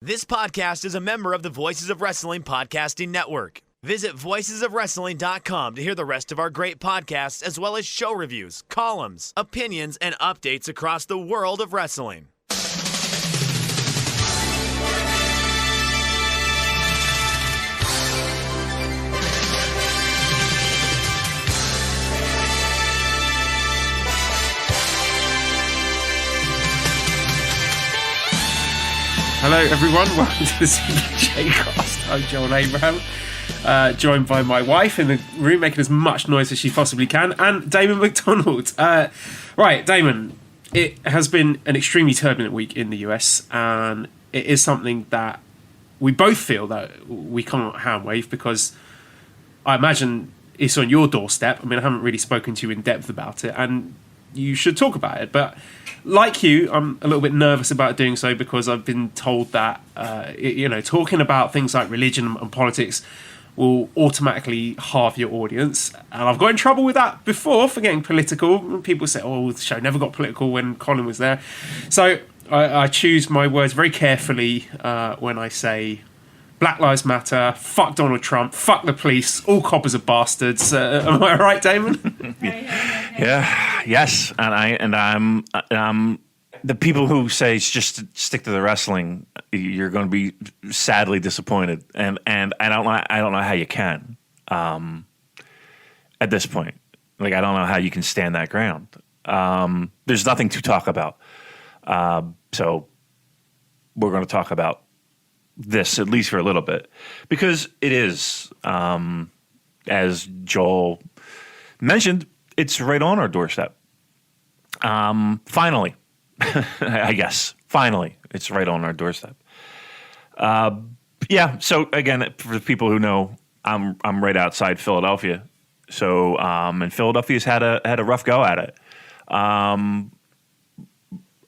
This podcast is a member of the Voices of Wrestling Podcasting Network. Visit voicesofwrestling.com to hear the rest of our great podcasts, as well as show reviews, columns, opinions, and updates across the world of wrestling. Hello everyone, welcome to the CBJ Cast. I'm Joel Abraham, joined by my wife in the room making as much noise as she possibly can, and Damon McDonald. Right, Damon, it has been an extremely turbulent week in the US, and it is something that we both feel that we can't hand wave, because I imagine it's on your doorstep. I mean, I haven't really spoken to you in depth about it, and you should talk about it, but like you, I'm a little bit nervous about doing so, because I've been told that talking about things like religion and politics will automatically halve your audience, and I've got in trouble with that before for getting political. People say, "Oh, the show never got political when Colin was there," so I choose my words very carefully when I say Black Lives Matter, fuck Donald Trump, fuck the police, all coppers are bastards. Am I right, Damon? Yeah. Yes. And I'm the people who say just stick to the wrestling. You're going to be sadly disappointed, and I don't know how you can at this point. Like, I don't know how you can stand that ground. There's nothing to talk about, so we're going to talk about this, at least for a little bit, because it is, as Joel mentioned, it's right on our doorstep. Finally, I guess, finally, it's right on our doorstep. Yeah. So again, for the people who know, I'm right outside Philadelphia. So, and Philadelphia's had a rough go at it, a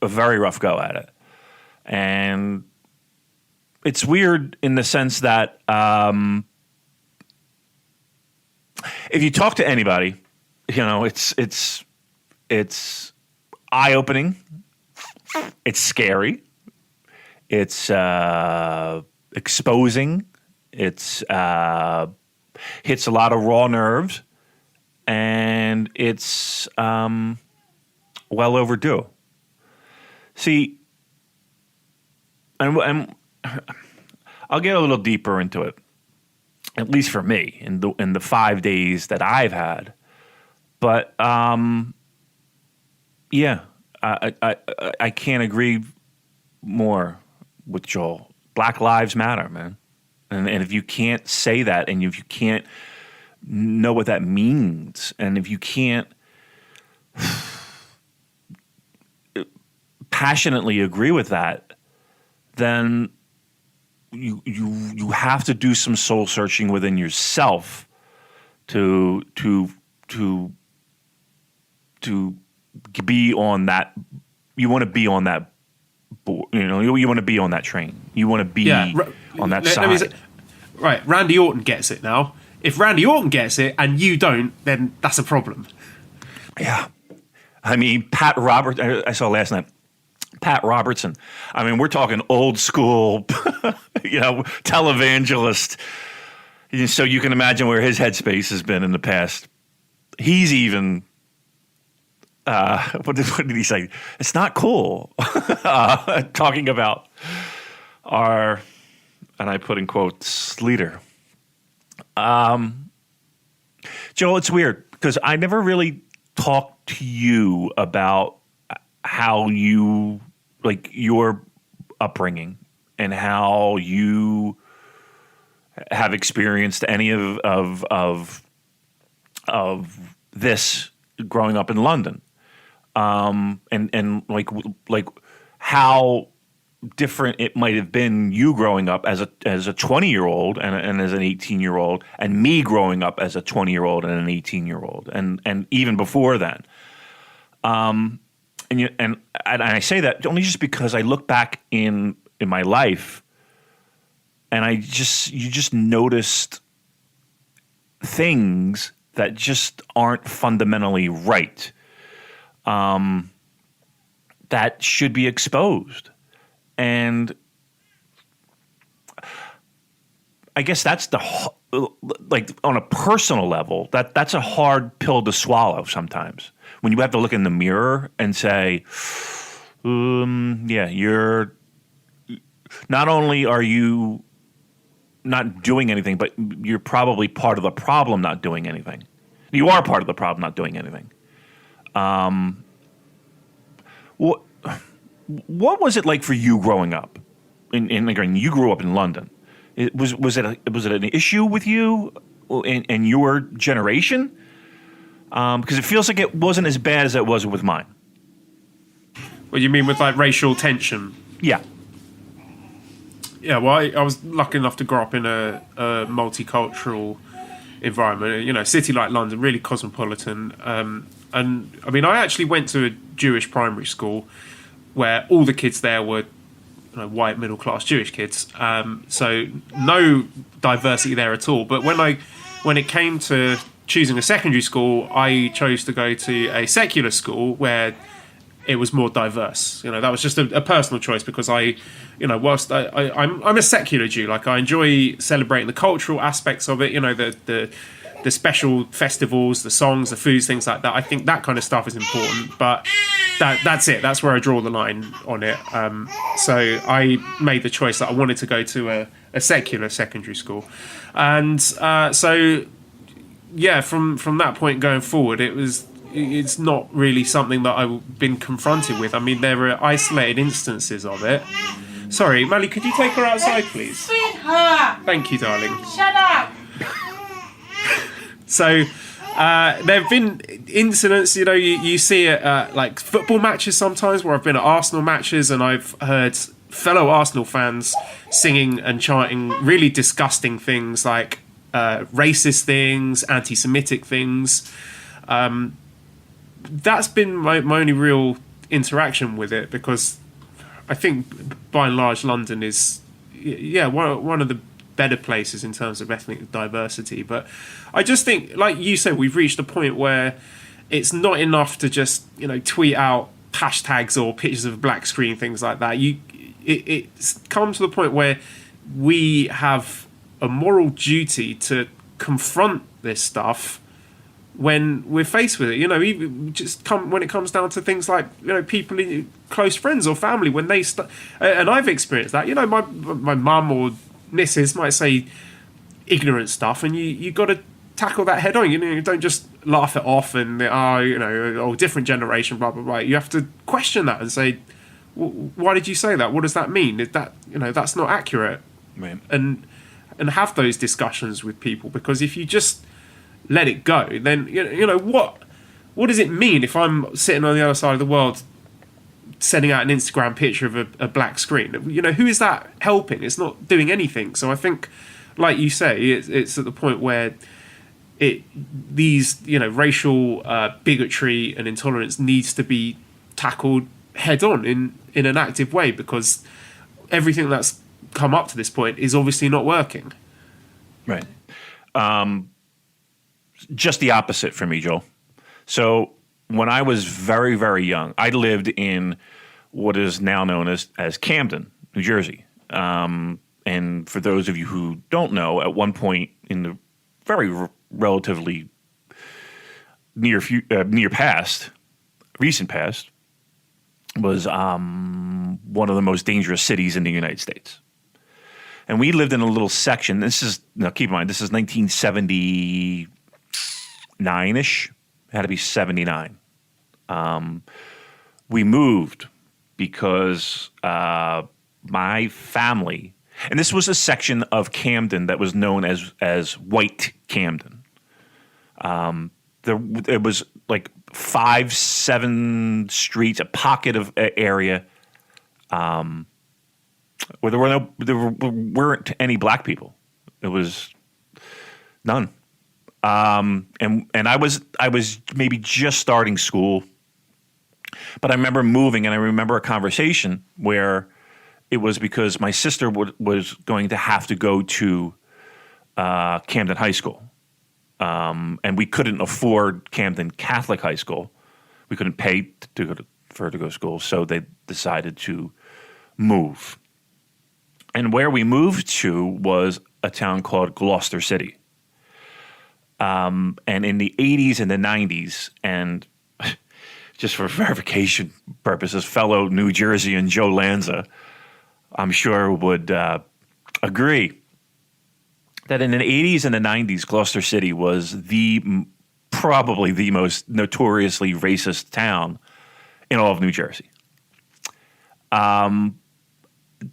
very rough go at it, and it's weird in the sense that if you talk to anybody, it's eye-opening, it's scary, it's exposing, it's hits a lot of raw nerves, and it's well overdue. See, and I'll get a little deeper into it, at least for me, in the 5 days that I've had. But yeah, I can't agree more with Joel. Black Lives Matter, man. And if you can't say that, and if you can't know what that means, and if you can't passionately agree with that, then you have to do some soul searching within yourself to be on that. You want to be on that board, you want to be on that train. You want to be on that side. Right, Randy Orton gets it now. If Randy Orton gets it and you don't, then that's a problem. Yeah. I mean, Pat Roberts, I saw last night, Pat Robertson. I mean, we're talking old school, televangelist. So you can imagine where his headspace has been in the past. He's even, what did he say? It's not cool. Talking about our, and I put in quotes, leader. Joel, it's weird because I never really talked to you about how you, like, your upbringing and how you have experienced any of this growing up in London, and like how different it might have been you growing up as a 20-year-old and as an 18-year-old, and me growing up as a 20-year-old and an 18-year-old, and even before then. And I say that only just because I look back in my life, and you just noticed things that just aren't fundamentally right, that should be exposed. And I guess that's like on a personal level, that's a hard pill to swallow sometimes. When you have to look in the mirror and say, yeah, you're not only are you not doing anything, but you're probably part of the problem not doing anything. You are part of the problem not doing anything. What was it like for you growing up? Again, you grew up in London. Was it an issue with you and your generation? Because it feels like it wasn't as bad as it was with mine. What you mean with like racial tension? Yeah. Yeah, well, I was lucky enough to grow up in a multicultural environment. You know, a city like London, really cosmopolitan. And I mean, I actually went to a Jewish primary school where all the kids there were white middle class Jewish kids. So no diversity there at all. But when it came to choosing a secondary school, I chose to go to a secular school where it was more diverse. You know, that was just a personal choice because whilst I'm a secular Jew, like I enjoy celebrating the cultural aspects of it. You know, the special festivals, the songs, the foods, things like that. I think that kind of stuff is important, but that's it. That's where I draw the line on it. So I made the choice that I wanted to go to a secular secondary school, and so yeah, from that point going forward, it's not really something that I've been confronted with. I mean, there are isolated instances of it. Sorry, Mally, could you take her outside, please? Feed her. Thank you, darling. Shut up. So there have been incidents, you see it at like football matches sometimes, where I've been at Arsenal matches and I've heard fellow Arsenal fans singing and chanting really disgusting things like racist things, anti-Semitic things. That's been my only real interaction with it, because I think by and large London is one of the better places in terms of ethnic diversity. But I just think, like you said, we've reached a point where it's not enough to just tweet out hashtags or pictures of a black screen, things like that. It's come to the point where we have a moral duty to confront this stuff when we're faced with it. When it comes down to things like people, close friends or family, when they and I've experienced that. My mum or missus might say ignorant stuff, and you got to tackle that head on. You don't just laugh it off and different generation, blah blah blah. You have to question that and say, why did you say that? What does that mean? Is that that's not accurate? Right. And have those discussions with people, because if you just let it go, then what does it mean if I'm sitting on the other side of the world sending out an Instagram picture of a black screen? Who is that helping? It's not doing anything. So I think, like you say, it's at the point where these racial bigotry and intolerance needs to be tackled head on in an active way, because everything that's come up to this point is obviously not working. Right. Just the opposite for me, Joel. So when I was very, very young, I lived in what is now known as Camden, New Jersey. And for those of you who don't know, at one point in the very relatively recent past, was one of the most dangerous cities in the United States. And we lived in a little section. Keep in mind, this is 1979-ish. It had to be 79. We moved because my family, and this was a section of Camden that was known as White Camden. There was like 5-7 streets, a pocket of area where there weren't any black people. It was none. And I was maybe just starting school, but I remember moving, and I remember a conversation where it was because my sister was going to have to go to Camden High School, and we couldn't afford Camden Catholic High School. We couldn't pay for her to go to school, so they decided to move. And where we moved to was a town called Gloucester City. And in the 80s and the 90s, and just for verification purposes, fellow New Jerseyan Joe Lanza, I'm sure, would agree that in the 80s and the 90s, Gloucester City was probably the most notoriously racist town in all of New Jersey. To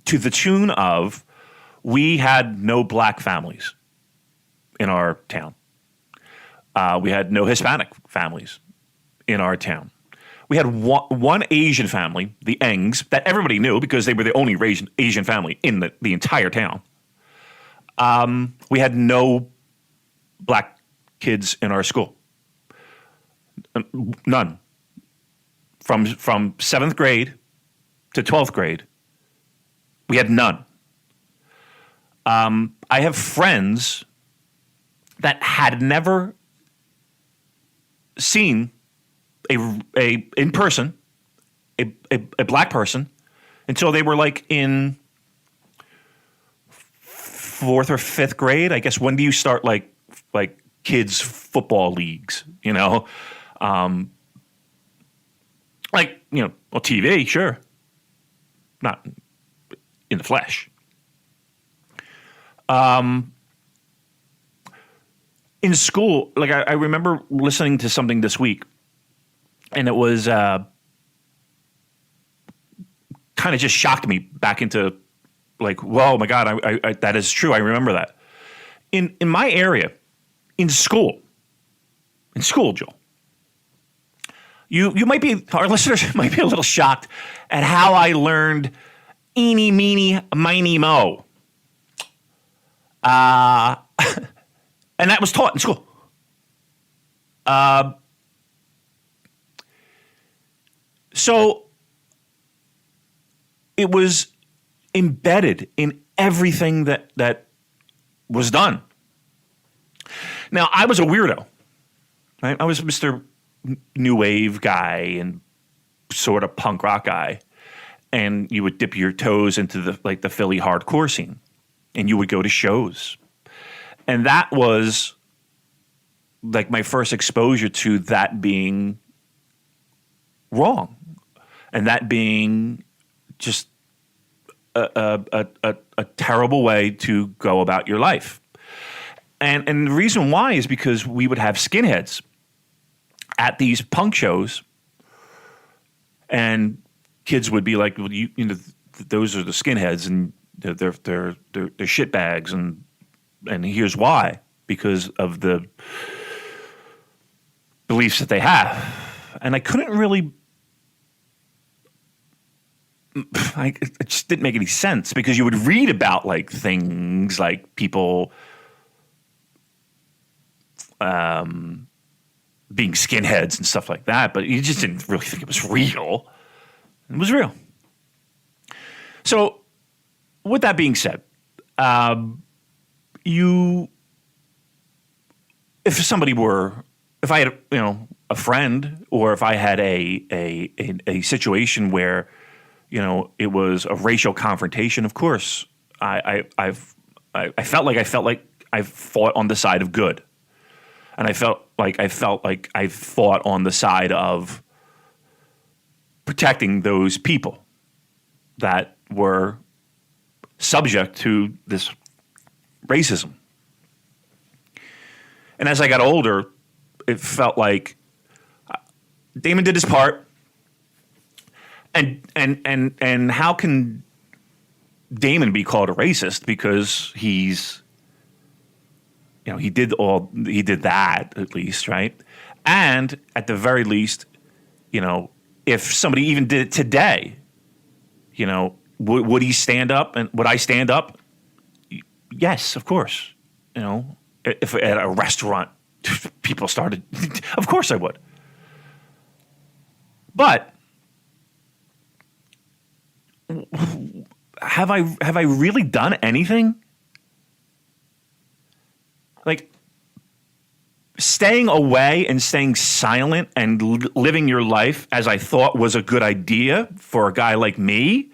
the tune of, we had no black families in our town. We had no Hispanic families in our town. We had one Asian family, the Engs, that everybody knew because they were the only Asian family in the entire town. We had no black kids in our school. None. From 7th grade to 12th grade, we had none. I have friends that had never seen in person a black person until they were like in 4th or 5th grade. I guess, when do you start like kids football leagues? On TV, sure, not in the flesh. In school, like I remember listening to something this week, and it was kind of just shocked me back into like, whoa, my God, I that is true. I remember that. In my area, in school, Joel, you might be, our listeners might be a little shocked at how I learned eeny, meeny, miny, mo. And that was taught in school. So it was embedded in everything that was done. Now, I was a weirdo. Right? I was Mr. New Wave guy and sort of punk rock guy. And you would dip your toes into the Philly hardcore scene. And you would go to shows. And that was like my first exposure to that being wrong. And that being just a terrible way to go about your life. And the reason why is because we would have skinheads at these punk shows, and kids would be like, well, those are the skinheads, and they're shitbags, and here's why, because of the beliefs that they have. And I couldn't really, it just didn't make any sense, because you would read about like things like people being skinheads and stuff like that, but you just didn't really think it was real. It was real. So with that being said, if I had a friend, or if I had a situation where it was a racial confrontation, of course I felt like I fought on the side of good, and I felt like I fought on the side of protecting those people that were subject to this racism. And as I got older, it felt like Damon did his part, and how can Damon be called a racist because he's, he did that, at least, right? And at the very least, if somebody even did it today, would he stand up, and would I stand up? Yes, of course. If at a restaurant people started, of course I would. But have I really done anything? Like, staying away and staying silent and living your life as I thought was a good idea for a guy like me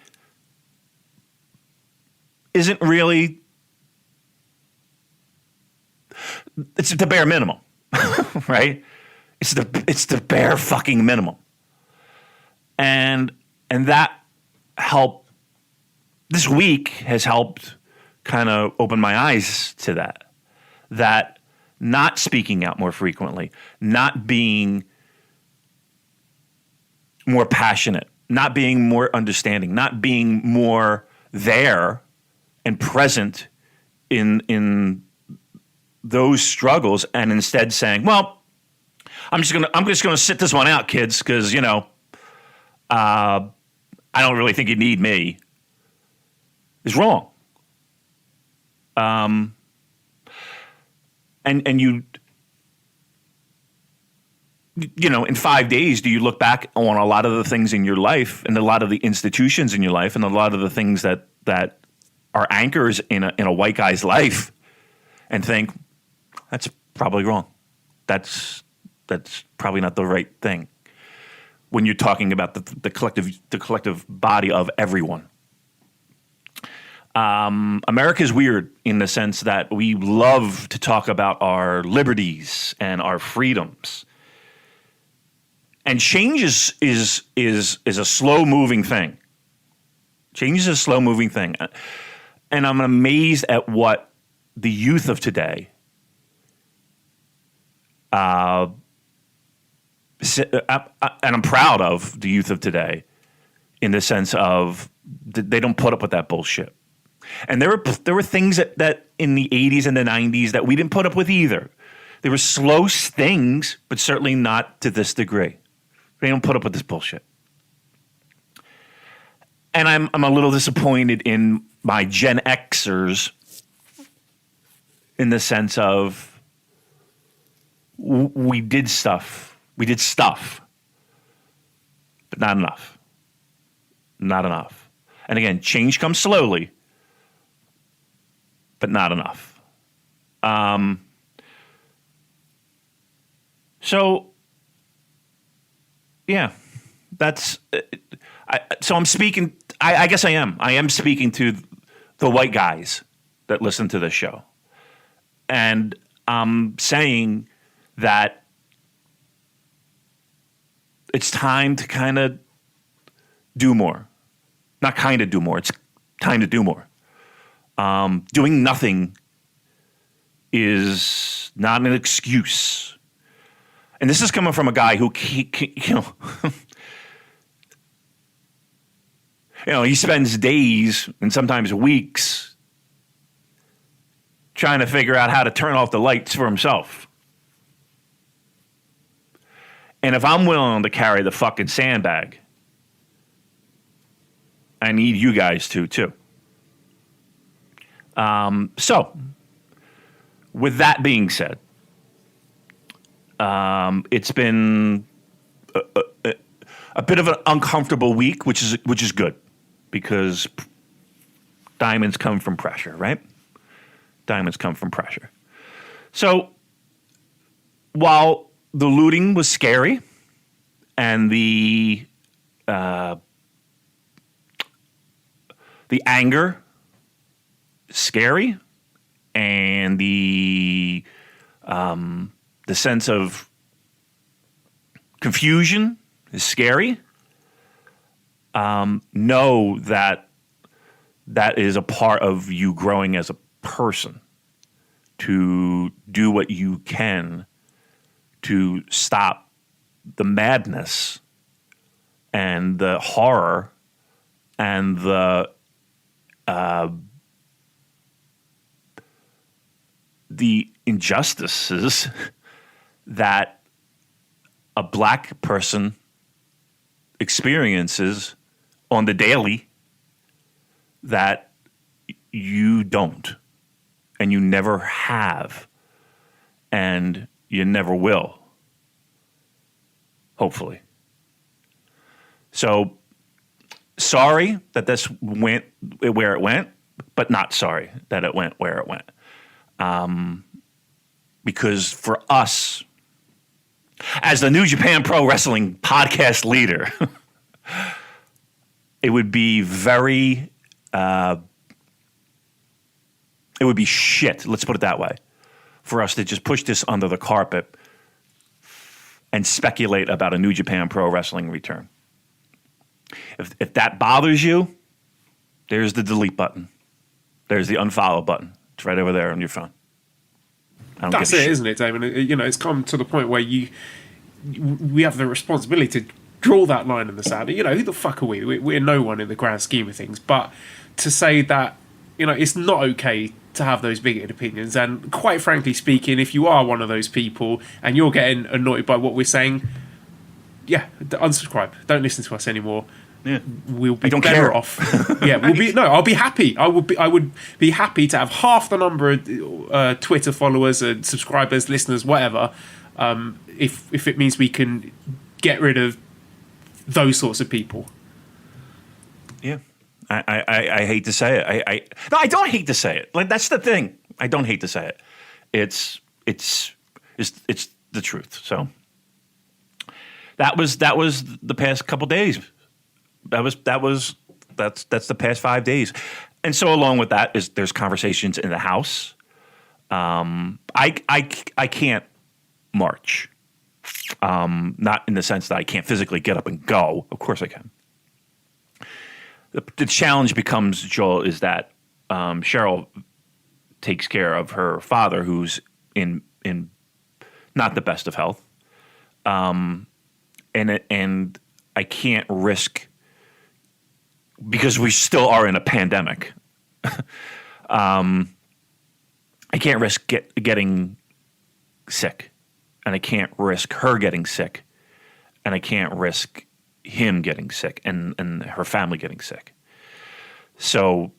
isn't really It's the bare minimum, right? It's the bare fucking minimum. And that helped. This week has helped kind of open my eyes to that not speaking out more frequently, not being more passionate, not being more understanding, not being more there and present in those struggles, and instead saying, well, I'm just gonna sit this one out, kids, because I don't really think you need me, is wrong. And in 5 days, do you look back on a lot of the things in your life and a lot of the institutions in your life and a lot of the things that are anchors in a white guy's life and think, that's probably wrong. That's probably not the right thing when you're talking about the collective body of everyone. America is weird in the sense that we love to talk about our liberties and our freedoms. And change is a slow moving thing. Change is a slow moving thing. And I'm amazed at what the youth of today and I'm proud of the youth of today in the sense of they don't put up with that bullshit. And there were things that in the 80s and the 90s that we didn't put up with either. There were slow things, but certainly not to this degree. They don't put up with this bullshit. And I'm a little disappointed in my Gen Xers in the sense of we did stuff, but not enough. Not enough. And again, change comes slowly, but not enough. So, yeah, that's. So I'm speaking. I guess I am. I am speaking to the white guys that listen to this show, and I'm saying that it's time to kind of do more. Not kind of do more. It's time to do more. Doing nothing is not an excuse. And this is coming from a guy who, he spends days and sometimes weeks trying to figure out how to turn off the lights for himself. And if I'm willing to carry the fucking sandbag, I need you guys to too. So, with that being said, it's been a bit of an uncomfortable week, which is good because diamonds come from pressure, right? Diamonds come from pressure. So, while the looting was scary and the anger scary, and the sense of confusion is scary. Know that is a part of you growing as a person, to do what you can to stop the madness and the horror and the injustices that a black person experiences on the daily that you don't, and you never have, and you never will, hopefully. So, sorry that this went where it went, but not sorry that it went where it went. Because for us, as the New Japan Pro Wrestling podcast leader, it would be very, it would be shit, let's put it that way, for us to just push this under the carpet and speculate about a New Japan Pro Wrestling return. If that bothers you, there's the delete button. There's the unfollow button. It's right over there on your phone. That's it, isn't it, Damon? You know, it's come to the point where we have the responsibility to draw that line in the sand. You know, who the fuck are we? We're no one in the grand scheme of things. But to say that, you know, it's not okay to have those bigoted opinions. And quite frankly speaking, if you are one of those people and you're getting annoyed by what we're saying, yeah, unsubscribe. Don't listen to us anymore. Yeah. We'll be I don't better care. off. Yeah, I'll be happy. I would be happy to have half the number of Twitter followers and subscribers, listeners, whatever. If it means we can get rid of those sorts of people. Yeah. I hate to say it. No, I don't hate to say it. Like, that's the thing. I don't hate to say it. It's the truth. So that was the past couple days. That's the past 5 days. And so along with that there's conversations in the house. I can't march. Not in the sense that I can't physically get up and go. Of course I can. The challenge becomes, Joel, is that Cheryl takes care of her father, who's in not the best of health, and I can't risk, because we still are in a pandemic. I can't risk getting sick, and I can't risk her getting sick, and I can't risk him getting sick and her family getting sick. So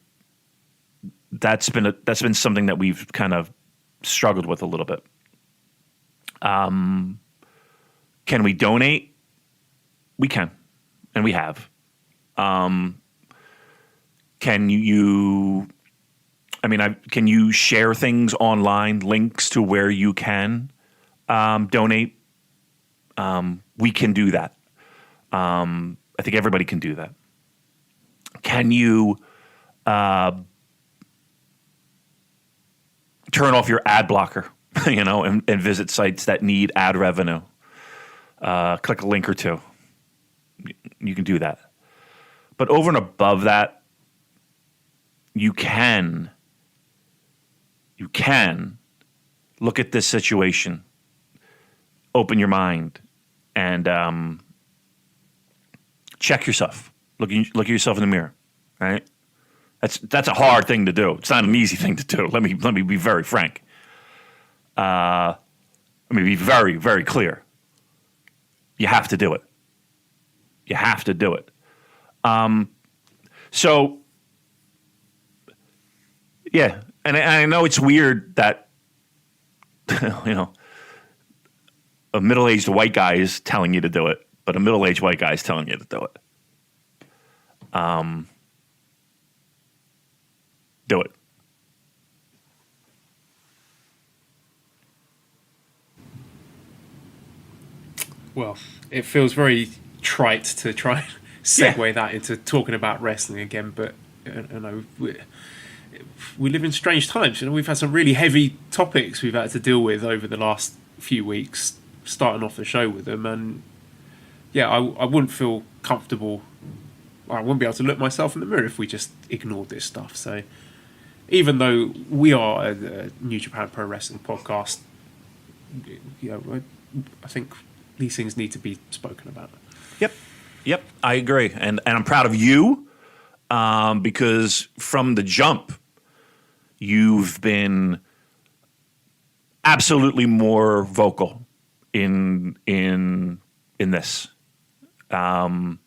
that's been something that we've kind of struggled with a little bit. Can we donate? We can, and we have. Can you? I mean, can you share things online, links to where you can donate? We can do that. I think everybody can do that. Can you turn off your ad blocker, and visit sites that need ad revenue? Click a link or two. You can do that. But over and above that, you can look at this situation, open your mind, and check yourself. Look at yourself in the mirror, right? That's a hard thing to do. It's not an easy thing to do. Let me be very frank. Let me be very, very clear. You have to do it. You have to do it. So, yeah, and I know it's weird that a middle-aged white guy is telling you to do it, but a middle-aged white guy is telling you to do it. Do it. Well, it feels very trite to try and segue that into talking about wrestling again, but we live in strange times. We've had some really heavy topics we've had to deal with over the last few weeks, starting off the show with them, and yeah, I wouldn't feel comfortable. I wouldn't be able to look myself in the mirror if we just ignored this stuff. So, even though we are a New Japan Pro Wrestling podcast, I think these things need to be spoken about. Yep, I agree, and I'm proud of you because from the jump, you've been absolutely more vocal in this from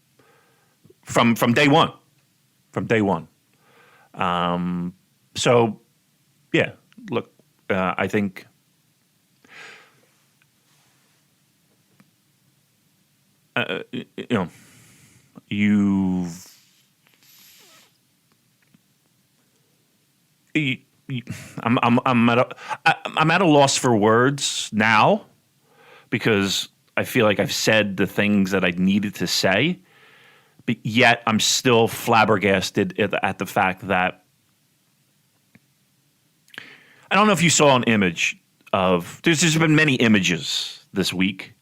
day one. From day one. So, yeah, look, I think I'm at a loss for words now because I feel like I've said the things that I needed to say, but yet I'm still flabbergasted at the fact that I don't know if you saw an image of there's just been many images this week,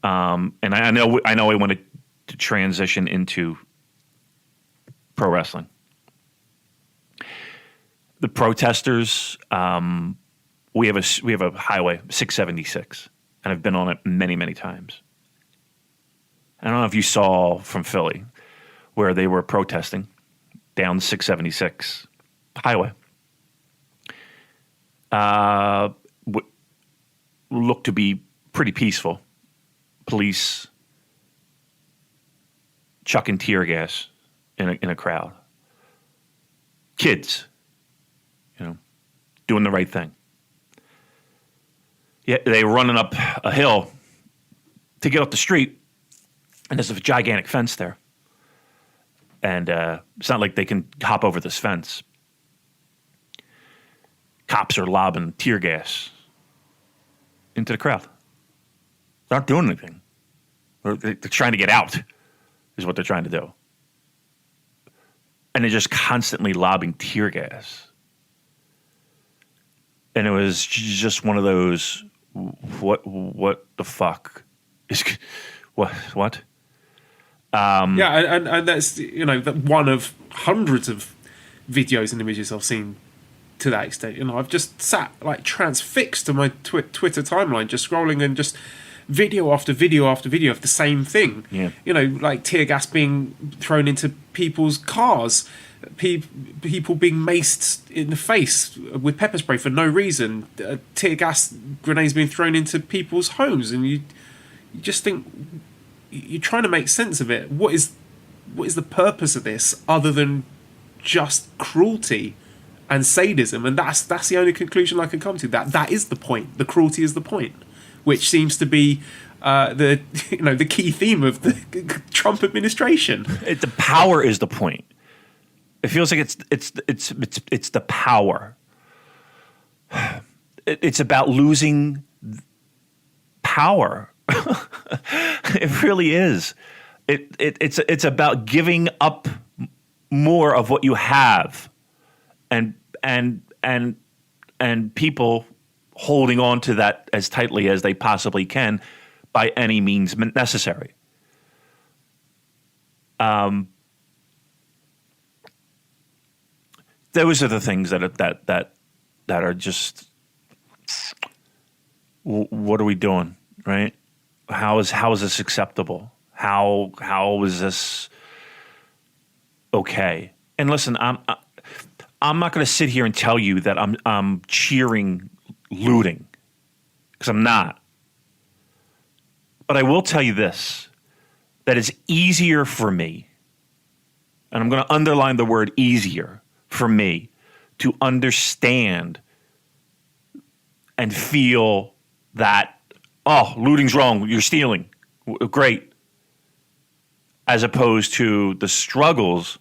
and I know I wanted to transition into pro wrestling. The protesters, we have a highway 676, and I've been on it many times. I don't know if you saw from Philly where they were protesting down 676 highway. Looked to be pretty peaceful. Police chucking tear gas in a crowd. Kids, doing the right thing. Yeah, they were running up a hill to get up the street, and there's a gigantic fence there. And it's not like they can hop over this fence. Cops are lobbing tear gas into the crowd. They're not doing anything. They're trying to get out, is what they're trying to do. And they're just constantly lobbing tear gas. And it was just one of those, what the fuck is, what? And that's one of hundreds of videos and images I've seen to that extent. I've just sat like transfixed to my Twitter timeline, just scrolling and just video after video after video of the same thing. Yeah. Like tear gas being thrown into people's cars, people being maced in the face with pepper spray for no reason, tear gas grenades being thrown into people's homes, and you just think, you're trying to make sense of it. What is the purpose of this other than just cruelty and sadism? And that's the only conclusion I can come to. That is the point. The cruelty is the point, which seems to be the key theme of the Trump administration. The power is the point. It feels like it's the power. It's about losing power. It really is. It's about giving up more of what you have, and people holding on to that as tightly as they possibly can by any means necessary. Those are the things that are just, what are we doing, right? How is this acceptable? How is this okay? And listen, I'm not going to sit here and tell you that I'm cheering looting, because I'm not. But I will tell you this, that it's easier for me, and I'm going to underline the word easier, for me to understand and feel that, oh, looting's wrong, you're stealing, great, as opposed to the struggles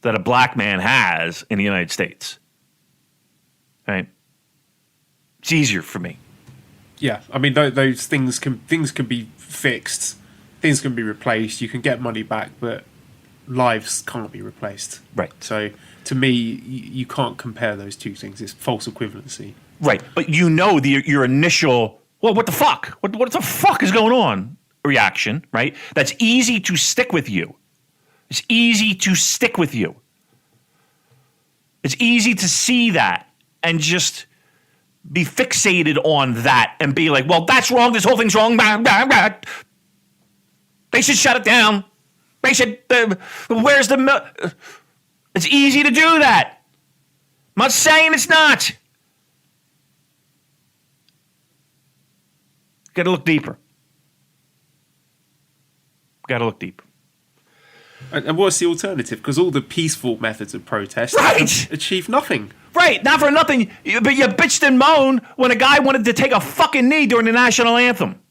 that a black man has in the United States. Right? It's easier for me. Yeah, I mean, those things can be fixed, things can be replaced, you can get money back, but lives can't be replaced. Right. So to me, you can't compare those two things. It's false equivalency. Right. But your initial, well, what the fuck? What the fuck is going on? Reaction, right? That's easy to stick with you. It's easy to stick with you. It's easy to see that and just be fixated on that and be like, well, that's wrong. This whole thing's wrong. They should shut it down. They should, where's the, it's easy to do that. I'm not saying it's not. Got to look deeper. Got to look deeper. And what's the alternative? Because all the peaceful methods of protest achieve nothing. Right, not for nothing, but you bitched and moaned when a guy wanted to take a fucking knee during the national anthem.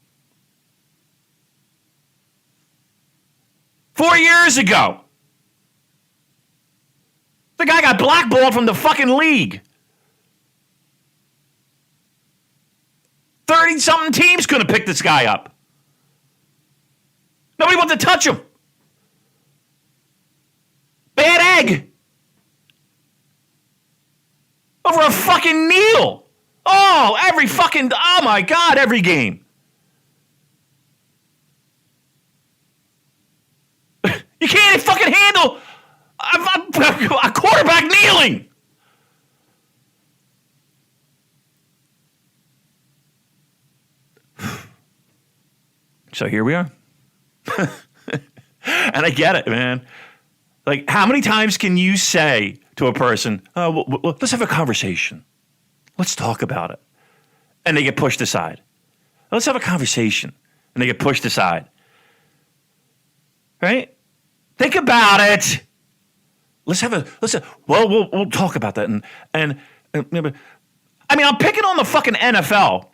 4 years ago. The guy got blackballed from the fucking league. 30-something teams couldn't pick this guy up. Nobody wanted to touch him. Bad egg. Over a fucking kneel. Oh, oh my God, every game. You can't fucking handle a quarterback kneeling. So here we are. And I get it, man. Like, how many times can you say to a person, oh, well, let's have a conversation. Let's talk about it. And they get pushed aside. Let's have a conversation. And they get pushed aside. Right? Think about it. We'll talk about that. And maybe, I mean, I'm picking on the fucking NFL.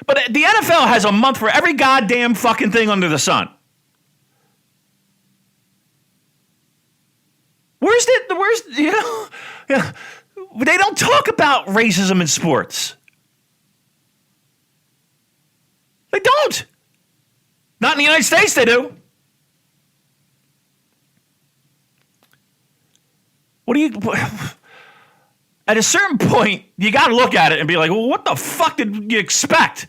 But the NFL has a month for every goddamn fucking thing under the sun. They don't talk about racism in sports. They don't. Not in the United States, they do. At a certain point, you got to look at it and be like, well, what the fuck did you expect?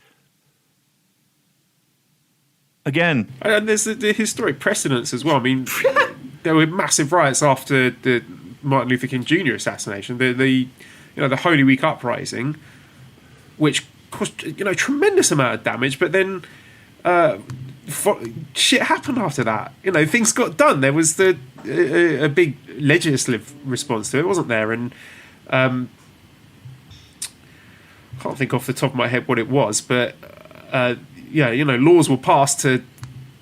Again. And there's the historic precedents as well. I mean, there were massive riots after the Martin Luther King Jr. assassination, the Holy Week uprising, which caused tremendous amount of damage. But then shit happened after that. Things got done. There was a big legislative response to it, wasn't there? And I can't think off the top of my head what it was, but laws were passed to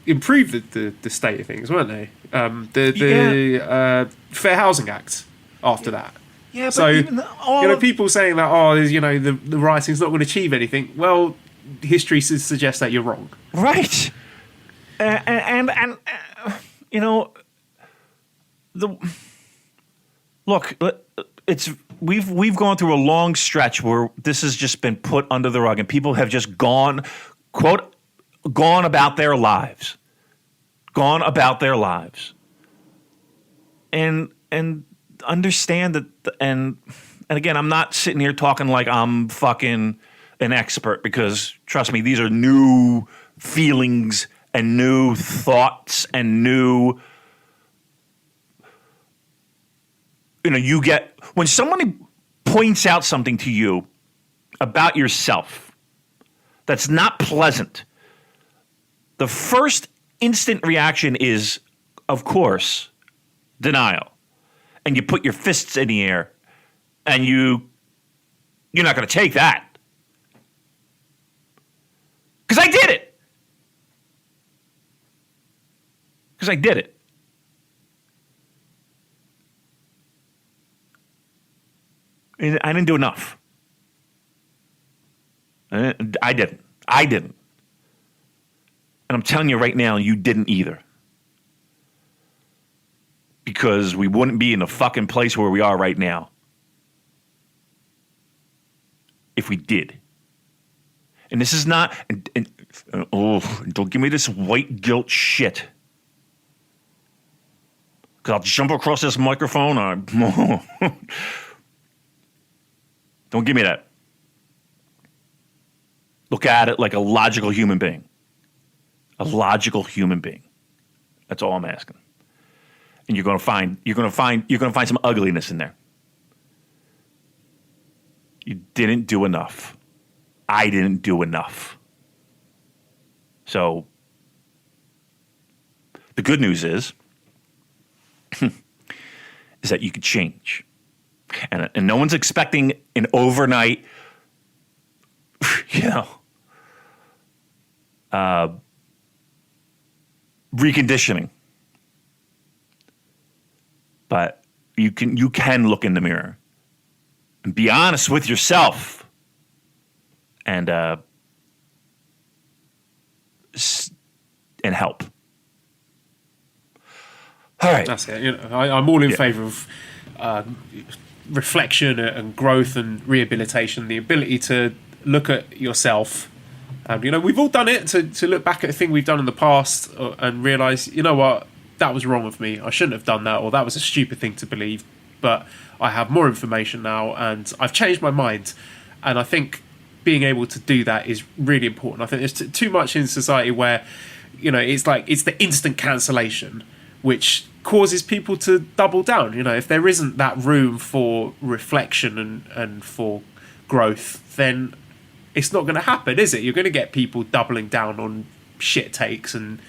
improve the state of things, weren't they? The Fair Housing Act after that. Yeah, but so people saying that the writing's not going to achieve anything. Well, history suggests that you're wrong. Right. We've gone through a long stretch where this has just been put under the rug, and people have just gone about their lives. Gone about their lives. And understand that, and again, I'm not sitting here talking like I'm fucking an expert, because trust me, these are new feelings and new thoughts and new, you get, when somebody points out something to you about yourself that's not pleasant, the first instant reaction is, of course, denial. And you put your fists in the air, and you're not going to take that. Because I did it. And I didn't do enough. I didn't. And I'm telling you right now, you didn't either. Because we wouldn't be in the fucking place where we are right now if we did. And this is not, don't give me this white guilt shit. Because I'll jump across this microphone. Don't give me that. Look at it like a logical human being. A logical human being. That's all I'm asking. And you're going to find some ugliness in there. You didn't do enough. I didn't do enough. So the good news is that you could change. And no one's expecting an overnight, reconditioning. But you can look in the mirror and be honest with yourself, and help. All right, that's it. I'm all in favour of reflection and growth and rehabilitation. The ability to look at yourself. We've all done it, to look back at a thing we've done in the past and realise, what, that was wrong with me. I shouldn't have done that, or that was a stupid thing to believe. but I have more information now and I've changed my mind. And I think being able to do that is really important. I think there's too much in society where, it's the instant cancellation, which causes people to double down. If there isn't that room for reflection and for growth, then it's not going to happen, is it? You're going to get people doubling down on shit takes and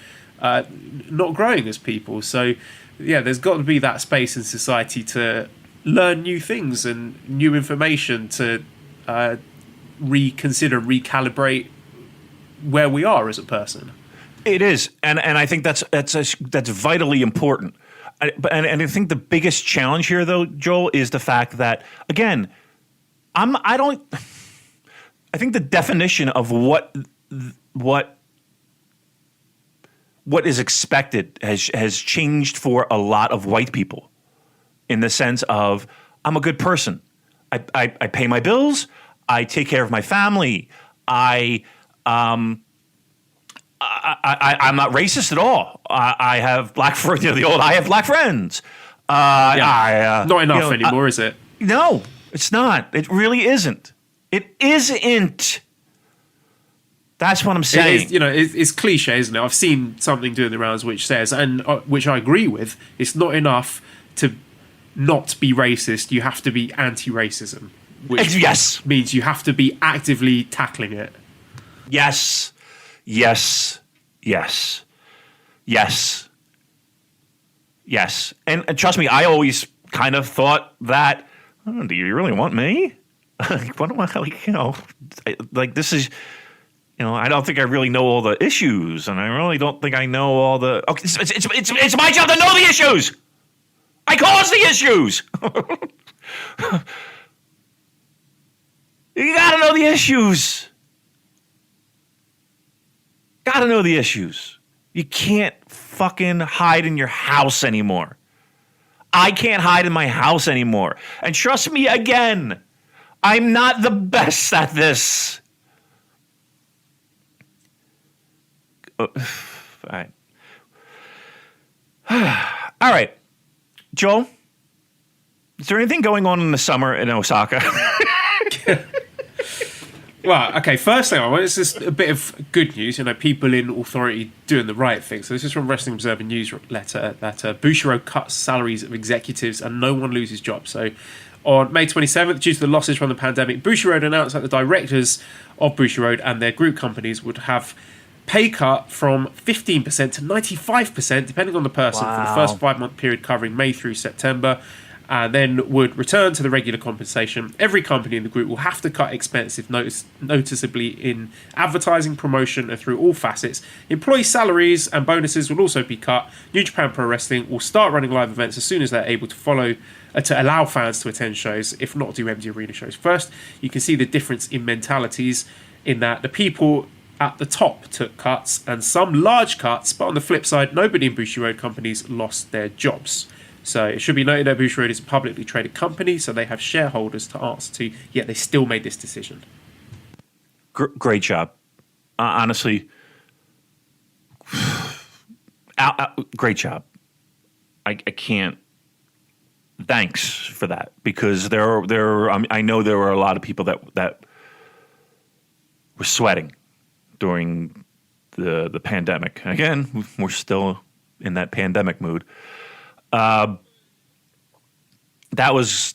not growing as people. So, yeah, there's got to be that space in society to learn new things and new information to reconsider, recalibrate where we are as a person. It is, and I think that's vitally important. And I think the biggest challenge here, though, Joel, is the fact that, again, I think the definition of what is expected has changed for a lot of white people, in the sense of, I'm a good person. I pay my bills. I take care of my family. I'm not racist at all. I have black friends. I have black friends. Not enough anymore, is it? No, it's not. It really isn't. It isn't. That's what I'm saying. It's cliche, isn't it? I've seen something doing the rounds which says, and which I agree with, it's not enough to not be racist. You have to be anti-racism, which yes. means you have to be actively tackling it. Yes. And trust me, I always kind of thought that, do you really want me? What am I, this is, I don't think I really know all the issues, and I really don't think I know all the, okay, it's my job to know the issues. I cause the issues. You gotta know the issues. Gotta know the issues. You can't fucking hide in your house anymore. I can't hide in my house anymore. And trust me again, I'm not the best at this. All right. All right. Joel, is there anything going on in the summer in Osaka? Well, okay, first thing I want is just a bit of good news. People in authority doing the right thing. So this is from Wrestling Observer newsletter that Bushiroad cuts salaries of executives and no one loses jobs. So on May 27th, due to the losses from the pandemic, Bushiroad announced that the directors of Bushiroad and their group companies would have pay cut from 15% to 95%, depending on the person, for the first 5-month period covering May through September, and then would return to the regular compensation. Every company in the group will have to cut expenses noticeably in advertising, promotion, and through all facets. Employee salaries and bonuses will also be cut. New Japan Pro Wrestling will start running live events as soon as they're able to allow fans to attend shows, if not do empty arena shows first. You can see the difference in mentalities in that the people at the top took cuts and some large cuts, but on the flip side, nobody in Bushiroad companies lost their jobs. So it should be noted that Bushiroad is a publicly traded company, so they have shareholders to answer to, yet they still made this decision. Great job. Honestly, great job. I can't. Thanks for that, because I know there were a lot of people that were sweating during the pandemic. Again, we're still in that pandemic mood. That was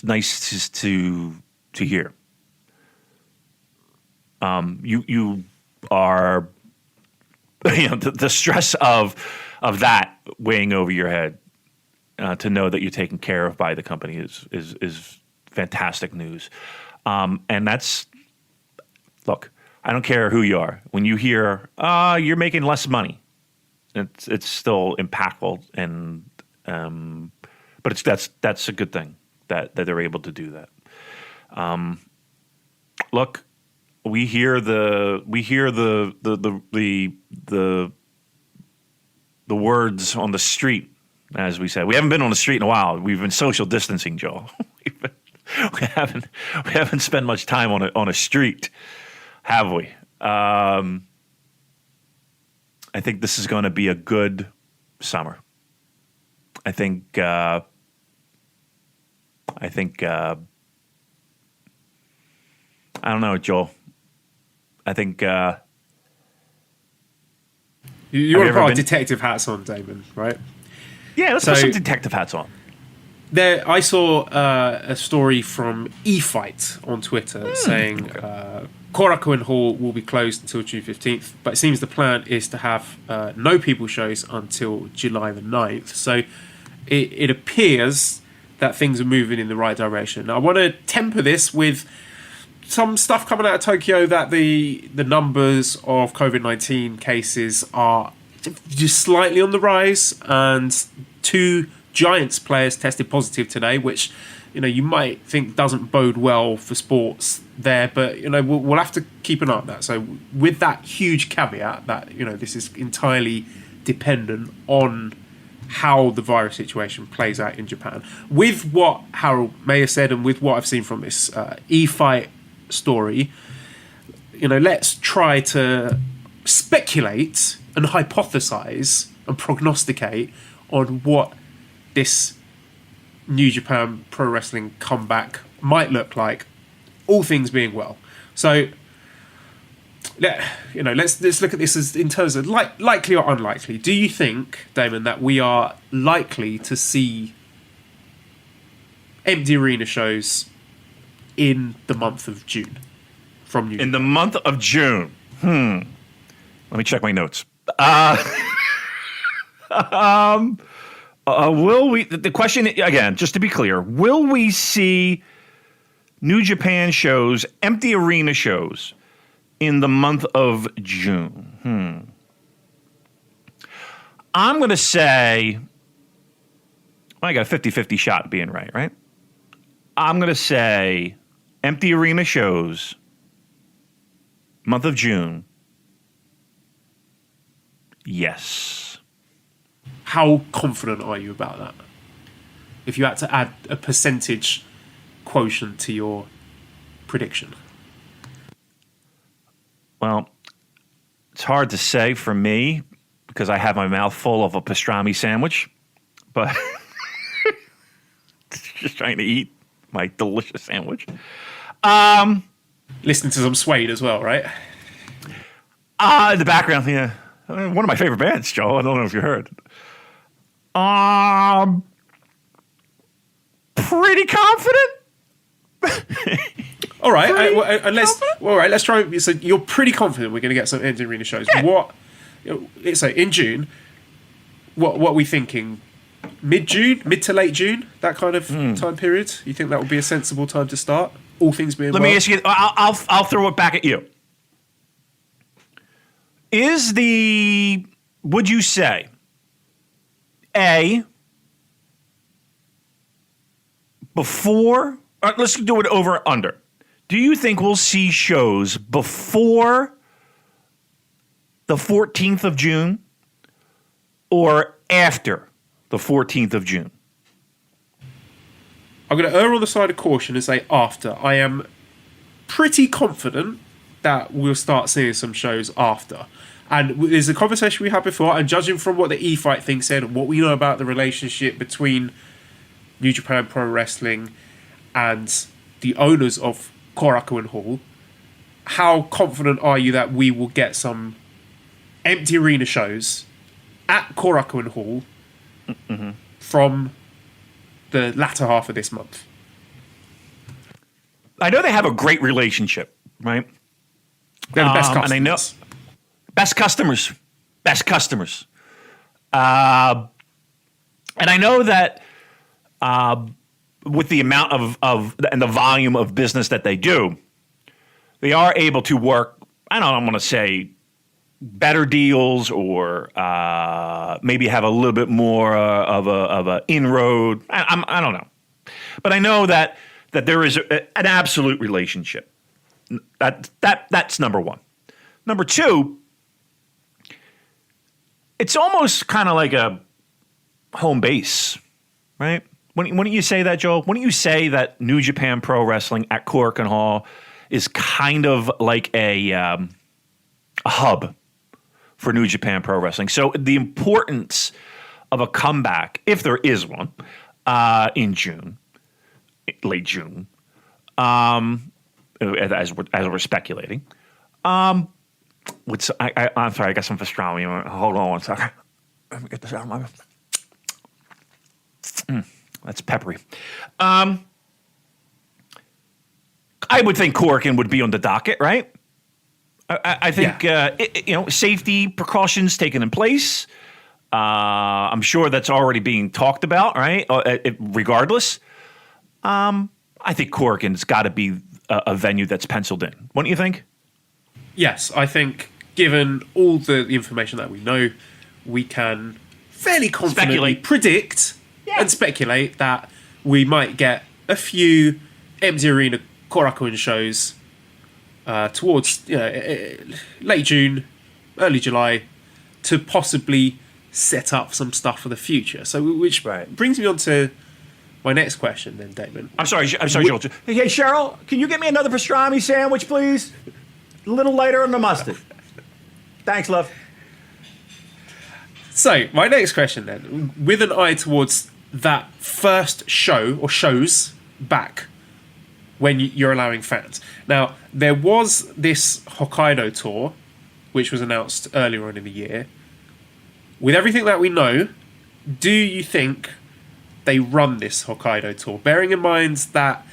nice to hear. You are, the stress of that weighing over your head, to know that you're taken care of by the company is fantastic news. And that's, look, I don't care who you are. When you hear, you're making less money, it's still impactful, and but that's a good thing that they're able to do that. Look, we hear the words on the street, as we said. We haven't been on the street in a while. We've been social distancing, Joel. we haven't spent much time on a street, have we? I think this is going to be a good summer. I think I think I don't know, Joel. I think You Have want you to ever put our been- detective hats on, Damon, right? let's So- put some detective hats on. I saw a story from eFight on Twitter saying Korakuen Hall will be closed until June 15th, but it seems the plan is to have no people shows until July the 9th. So it appears that things are moving in the right direction. I want to temper this with some stuff coming out of Tokyo that the numbers of COVID-19 cases are just slightly on the rise, and 2 Giants players tested positive today, which you might think doesn't bode well for sports there, but we'll have to keep an eye on that. So with that huge caveat that this is entirely dependent on how the virus situation plays out in Japan. With what Harold Mayer said and with what I've seen from this eFight story, let's try to speculate and hypothesize and prognosticate on what this New Japan Pro Wrestling comeback might look like, all things being well. So, let's look at this as in terms of likely or unlikely. Do you think, Damon, that we are likely to see empty arena shows in the month of June from New Japan? In the month of June. Let me check my notes. Will we? The question again, just to be clear, will we see New Japan shows, empty arena shows, in the month of June? I'm going to say, I got a 50-50 shot at being right? I'm going to say empty arena shows, month of June. Yes. How confident are you about that? If you had to add a percentage quotient to your prediction. Well, it's hard to say for me because I have my mouth full of a pastrami sandwich, but just trying to eat my delicious sandwich. Listening to some Suede as well, right? In the background, yeah. One of my favorite bands, Joe. I don't know if you heard. Pretty confident. All right, let's try. So you're pretty confident we're going to get some empty arena shows. Yeah. So in June, what are we thinking? Mid-June, mid to late June, that kind of time period. You think that would be a sensible time to start? All things being Let well? me ask you. I'll throw it back at you. Would you say before? Let's do it over and under. Do you think we'll see shows before the 14th of June or after the 14th of June? I'm going to err on the side of caution and say after. I am pretty confident that we'll start seeing some shows after. And there's a conversation we had before, and judging from what the eFight thing said and what we know about the relationship between New Japan Pro Wrestling and the owners of Korakuen Hall, how confident are you that we will get some empty arena shows at Korakuen Hall from the latter half of this month? I know they have a great relationship, right? They're the best customers. And I know best customers. And I know that with the amount of and the volume of business that they do, they are able to work. I don't want to say better deals or maybe have a little bit more of a inroad. I don't know, but I know that there is an absolute relationship. That's number one. Number two, it's almost kind of like a home base, right? Wouldn't you say that, Joel? Wouldn't you say that New Japan Pro Wrestling at Korakuen Hall is kind of like a hub for New Japan Pro Wrestling? So the importance of a comeback, if there is one, in June, late June, as we're speculating. I'm sorry, I got some pastrami. Hold on one second. Let me get this out of my mouth. That's peppery. I would think Korakuen would be on the docket, right? I think safety precautions taken in place. I'm sure that's already being talked about, right? Regardless, I think Korakuen's got to be a venue that's penciled in. Wouldn't you think? Yes, I think given all the information that we know, we can fairly confidently predict and speculate that we might get a few empty arena Korakuen shows towards late June, early July, to possibly set up some stuff for the future. So, which brings me on to my next question, then, Damon. I'm sorry, Joel. Hey, Cheryl, can you get me another pastrami sandwich, please? A little lighter on the mustard. Thanks, love. So, my next question, then, with an eye towards that first show or shows back when you're allowing fans. Now, there was this Hokkaido tour, which was announced earlier on in the year. With everything that we know, do you think they run this Hokkaido tour? Bearing in mind that,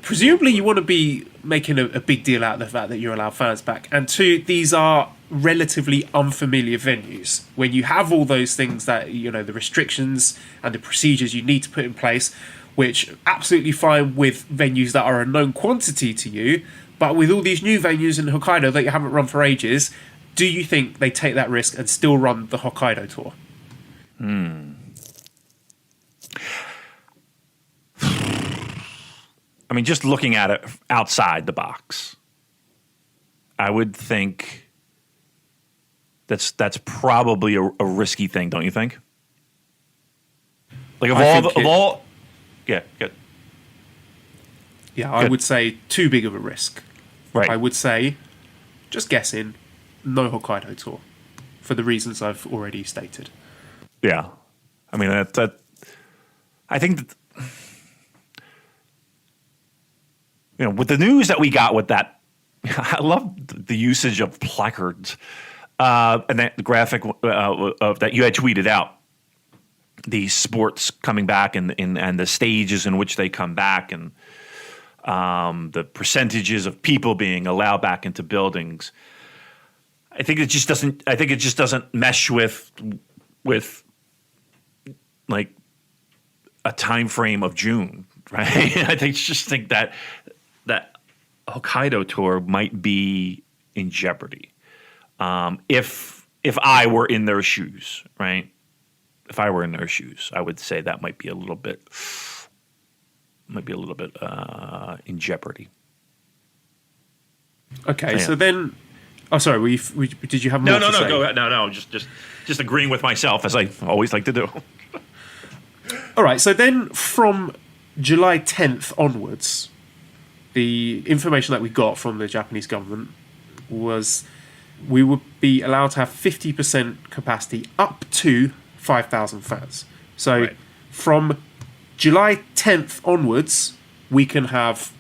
presumably you want to be making a big deal out of the fact that you're allowed fans back. And two, these are relatively unfamiliar venues. When you have all those things that, the restrictions and the procedures you need to put in place, which absolutely fine with venues that are a known quantity to you, but with all these new venues in Hokkaido that you haven't run for ages, do you think they take that risk and still run the Hokkaido tour? I mean, just looking at it outside the box, I would think that's probably a risky thing, don't you think? Like of all, yeah, good. Yeah, I would say too big of a risk. Right. I would say, just guessing, no Hokkaido tour, for the reasons I've already stated. Yeah, I mean that. I think that, with the news that we got with that, I love the usage of placards and that graphic that you had tweeted out. The sports coming back and the stages in which they come back and the percentages of people being allowed back into buildings. I think it just doesn't mesh with like a time frame of June, right? I think that Hokkaido tour might be in jeopardy if I were in their shoes, right? If I were in their shoes, I would say that might be a little bit in jeopardy. Okay, so then, sorry, did you have more to say? Go ahead. No, just agreeing with myself as I always like to do. All right, so then from July 10th onwards, the information that we got from the Japanese government was we would be allowed to have 50% capacity up to 5,000 fans. So from July 10th onwards, we can have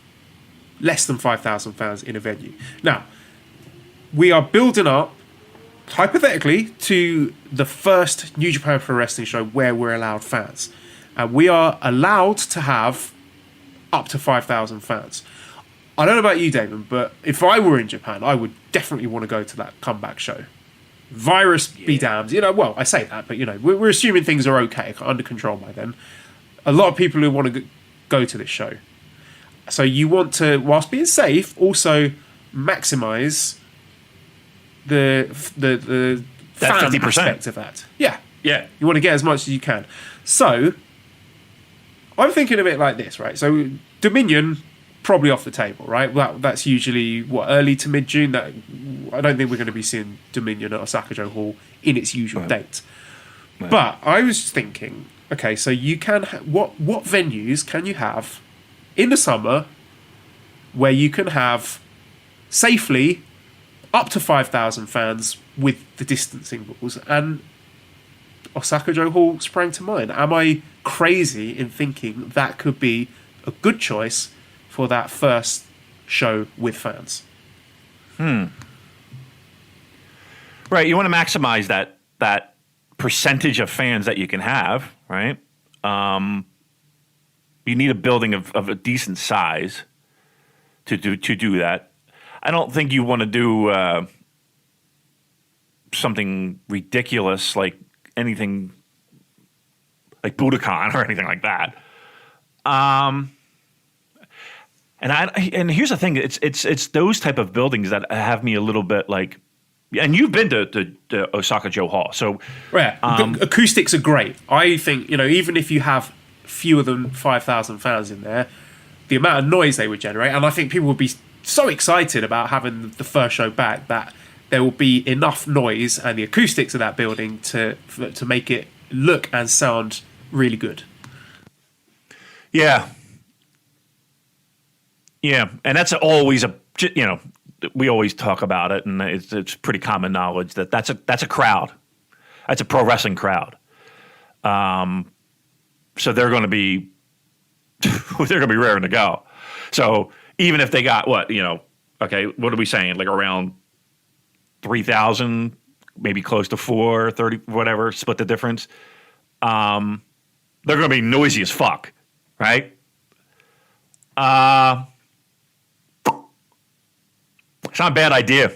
less than 5,000 fans in a venue. Now, we are building up, hypothetically, to the first New Japan Pro Wrestling show where we're allowed fans. And we are allowed to have up to 5,000 fans. I don't know about you, Damon, but if I were in Japan, I would definitely want to go to that comeback show. Virus be damned. Well, I say that, but, we're assuming things are okay, under control by then. A lot of people who want to go to this show. So you want to, whilst being safe, also maximise the fan 50% aspect of that. Yeah. Yeah. You want to get as much as you can. So, I'm thinking of it like this, right? So, Dominion, probably off the table, right? That's usually, early to mid-June? I don't think we're going to be seeing Dominion at Osaka-jo Hall in its usual date. Right. But I was thinking, okay, so you can... what venues can you have in the summer where you can have safely up to 5,000 fans with the distancing rules? And Osaka-jo Hall sprang to mind. Am I crazy in thinking that could be a good choice for that first show with fans. Right, you want to maximize that percentage of fans that you can have, right? You need a building of a decent size to do that. I don't think you want to do something ridiculous like anything like Budokan or anything like that. And here's the thing: it's those type of buildings that have me a little bit like. And you've been to Osaka Joe Hall, so Yeah, acoustics are great. I think, even if you have fewer than 5,000 fans in there, the amount of noise they would generate, and I think people would be so excited about having the first show back that there will be enough noise and the acoustics of that building to make it look and sound really good. Yeah, and that's always we always talk about it, and it's pretty common knowledge that that's a crowd, that's a pro wrestling crowd. So they're going to be raring to go. So even if they got what are we saying, like around 3,000, maybe close to 430, whatever, split the difference. They're going to be noisy as fuck, right? It's not a bad idea.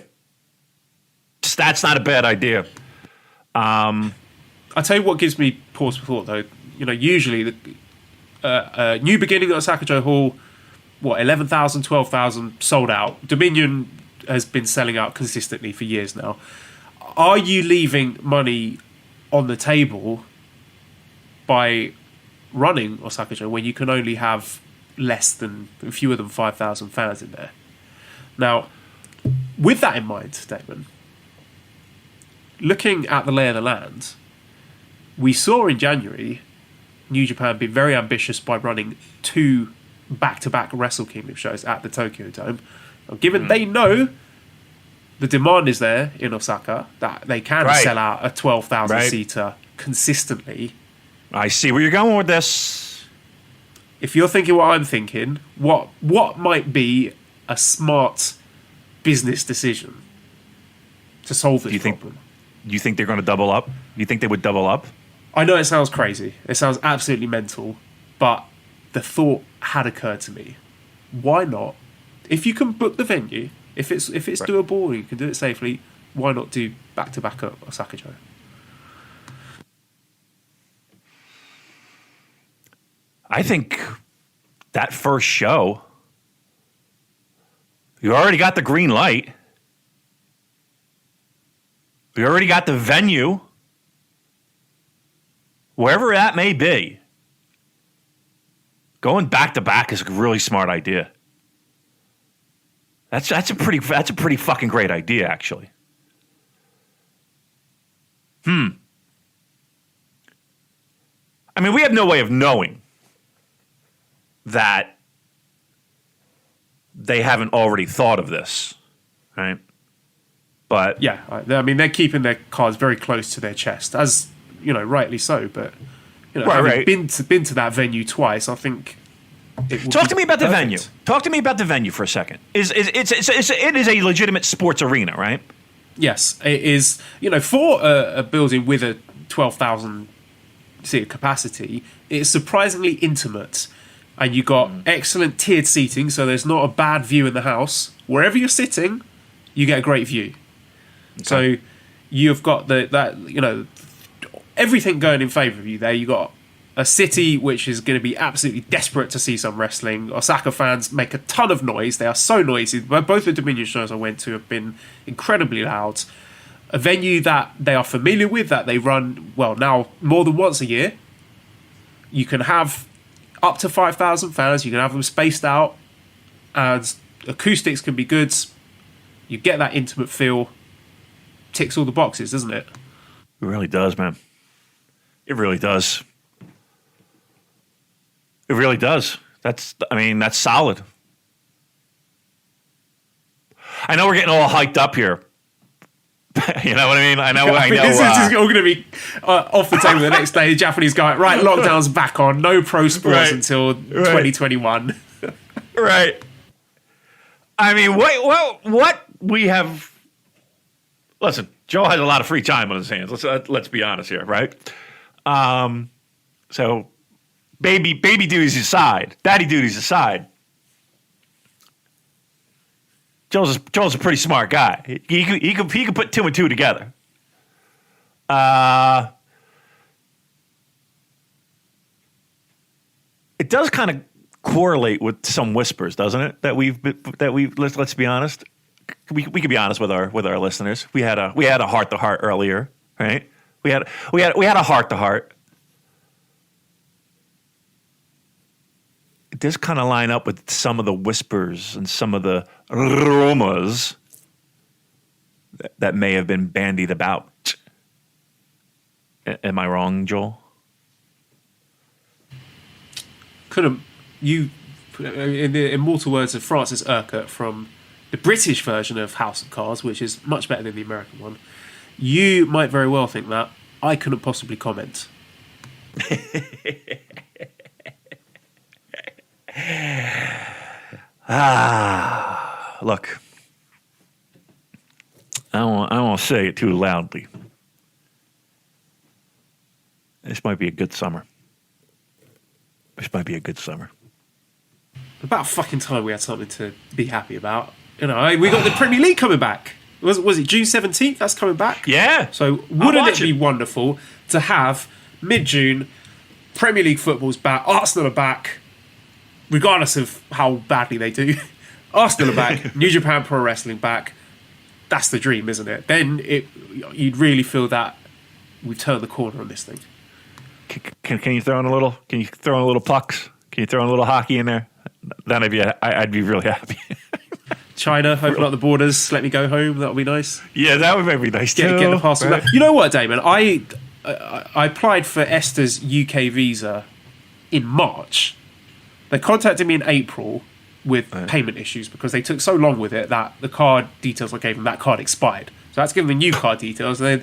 That's not a bad idea. I'll tell you what gives me pause for thought, though. Usually the new beginning at Osaka Joe Hall, 11,000, 12,000 sold out. Dominion has been selling out consistently for years now. Are you leaving money on the table by running Osaka Joe when you can only have fewer than 5,000 fans in there? Now, with that in mind, Damon, looking at the lay of the land, we saw in January New Japan be very ambitious by running 2 back-to-back Wrestle Kingdom shows at the Tokyo Dome. Now, given they know the demand is there in Osaka, that they can sell out a 12,000-seater consistently. I see where you're going with this. If you're thinking what I'm thinking, what might be a smart business decision to solve this problem? You think they're going to double up? You think they would double up? I know it sounds crazy. It sounds absolutely mental, but the thought had occurred to me. Why not? If you can book the venue, if it's doable and you can do it safely, why not do back-to-back at Osaka Joe? I think that first show, you already got the green light. You already got the venue. Wherever that may be, going back to back is a really smart idea. That's a pretty fucking great idea, actually. I mean, we have no way of knowing that they haven't already thought of this, right? But yeah, I mean, they're keeping their cards very close to their chest, as rightly so. But having been to that venue twice, I think. Talk to me about the venue. Talk to me about the venue for a second. It is a legitimate sports arena, right? Yes, it is. For a building with a 12,000 seat capacity, it's surprisingly intimate, and you got excellent tiered seating, so there's not a bad view in the house. Wherever you're sitting, you get a great view. Okay. So you've got everything going in favour of you there. You got a city which is going to be absolutely desperate to see some wrestling. Osaka fans make a ton of noise. They are so noisy. Both the Dominion shows I went to have been incredibly loud. A venue that they are familiar with, that they run, now more than once a year. You can have up to 5,000 fans. You can have them spaced out. And acoustics can be good. You get that intimate feel. Ticks all the boxes, doesn't it? It really does, man. It really does. It really does. That's solid. I know we're getting all hyped up here, You know what I mean? I know. This is all going to be off the table the next day. The Japanese guy, right? Lockdown's back on. No pro sports until 2021. Right. I mean, what we have. Listen, Joe has a lot of free time on his hands. Let's be honest here, right? So, baby duties aside, daddy duties aside. Joe's a pretty smart guy. He could put 2 and 2 together. It does kind of correlate with some whispers, doesn't it? Let's be honest. We could be honest with our listeners. We had a heart to heart earlier, right? We had a heart to heart. It does kind of line up with some of the whispers and some of the rumors that may have been bandied about. Am I wrong, Joel? Couldn't you, in the immortal words of Francis Urquhart from the British version of House of Cards, which is much better than the American one, you might very well think that. I couldn't possibly comment. Look, I don't want to say it too loudly. This might be a good summer. About fucking time we had something to be happy about. You know, we got the Premier League coming back. Was it June 17th? That's coming back? Yeah. So wouldn't it be wonderful to have mid-June Premier League football's back, Arsenal are back, regardless of how badly they do. Arsenal are back, New Japan Pro Wrestling back. That's the dream, isn't it? Then you'd really feel that we've turned the corner on this thing. Can you throw in a little? Can you throw in a little pucks? Can you throw in a little hockey in there? Then I'd be really happy. China, open up the borders, let me go home. That would be nice. Yeah, that would be nice too. Get the passport. Right. You know what, Damon? I applied for Esther's UK visa in March. They contacted me in April with payment issues because they took so long with it that the card details I gave them, that card expired. So I had to give them the new card details. And then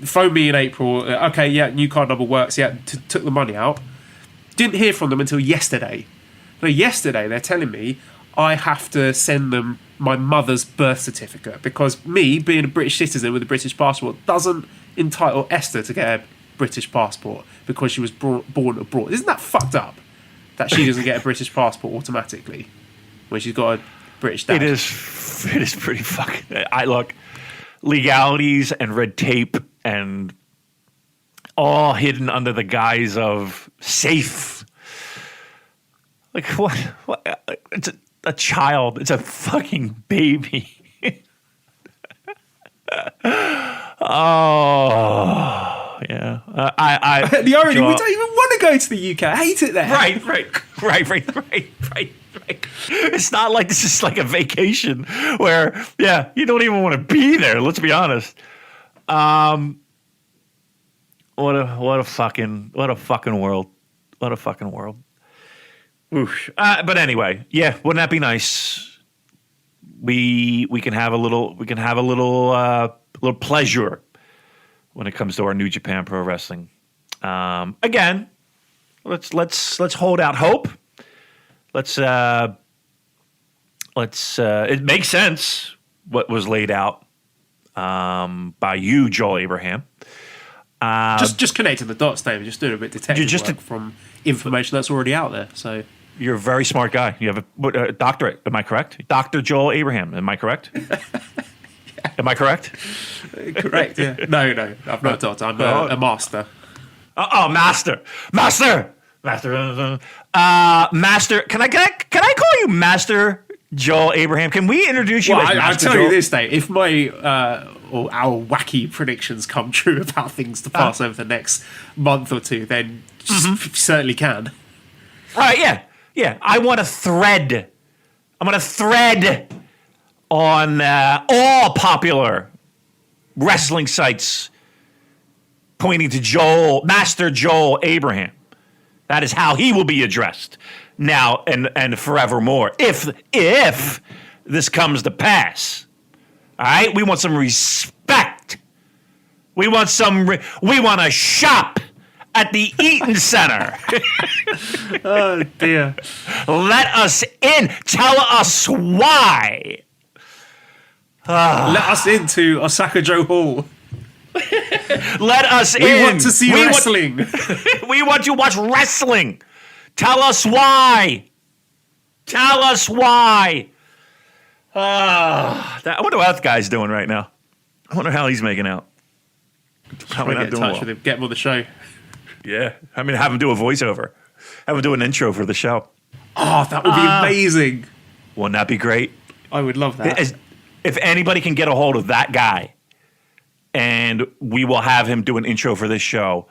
phoned me in April. Okay, yeah, new card number works. Yeah, took the money out. Didn't hear from them until yesterday. So yesterday, they're telling me I have to send them my mother's birth certificate because me, being a British citizen with a British passport, doesn't entitle Esther to get a British passport because she was born abroad. Isn't that fucked up? That she doesn't get a British passport automatically when she's got a British dad. It is pretty fucking... Look, legalities and red tape and all hidden under the guise of safe. Like, what? It's a child. It's a fucking baby. Oh, yeah. The irony, we don't even want to go to the UK. I hate it there. Right. It's not like this is like a vacation where, yeah, you don't even want to be there. Let's be honest. What a fucking world. What a fucking world. Oof. But anyway, yeah, wouldn't that be nice? We can have a little pleasure when it comes to our New Japan Pro Wrestling. Again, let's hold out hope. It makes sense what was laid out by you, Joel Abraham. Just connecting the dots, David. Just doing a bit of detective work from information that's already out there. So you're a very smart guy. You have a doctorate. Am I correct? Dr. Joel Abraham. Am I correct? Am I correct? Correct. Yeah. No. I'm not a doctor. I'm a master. Master. Master. Can I call you Master Joel Abraham? Can we introduce you as Master I'll tell Joel? you this, Dave. If my or our wacky predictions come true about things to pass over the next month or two, then certainly can. Right, yeah. I want to thread. I'm going to thread on all popular wrestling sites pointing to Master Joel Abraham. That is how he will be addressed now and forevermore. If this comes to pass. All right? We want some respect We want we want to shop at the Eaton Center. Oh dear. Let us in. Tell us why. Let us into Osaka Joe Hall. Let us in. We want to see wrestling. We want to watch wrestling. Tell us why. Tell us why. I wonder what that guy's doing right now. I wonder how he's making out. Probably get in touch with him. Get him on the show. Yeah. I mean, have him do a voiceover. Have him do an intro for the show. Oh, that would be amazing. Wouldn't that be great? I would love that. If anybody can get a hold of that guy and we will have him do an intro for this show,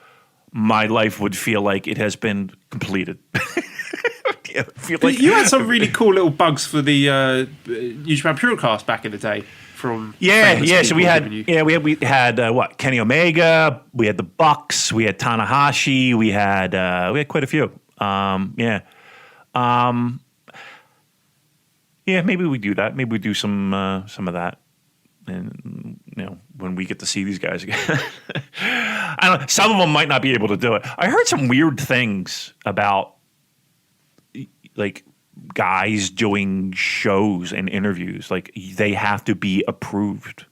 my life would feel like it has been completed. You had some really cool little bugs for the New Japan Purocast back in the day. From So we had what, Kenny Omega, we had the Bucks, we had Tanahashi, we had quite a few. Maybe we do that. Maybe we do some of that, and when we get to see these guys again. I don't know, some of them might not be able to do it. I heard some weird things about like guys doing shows and interviews, like they have to be approved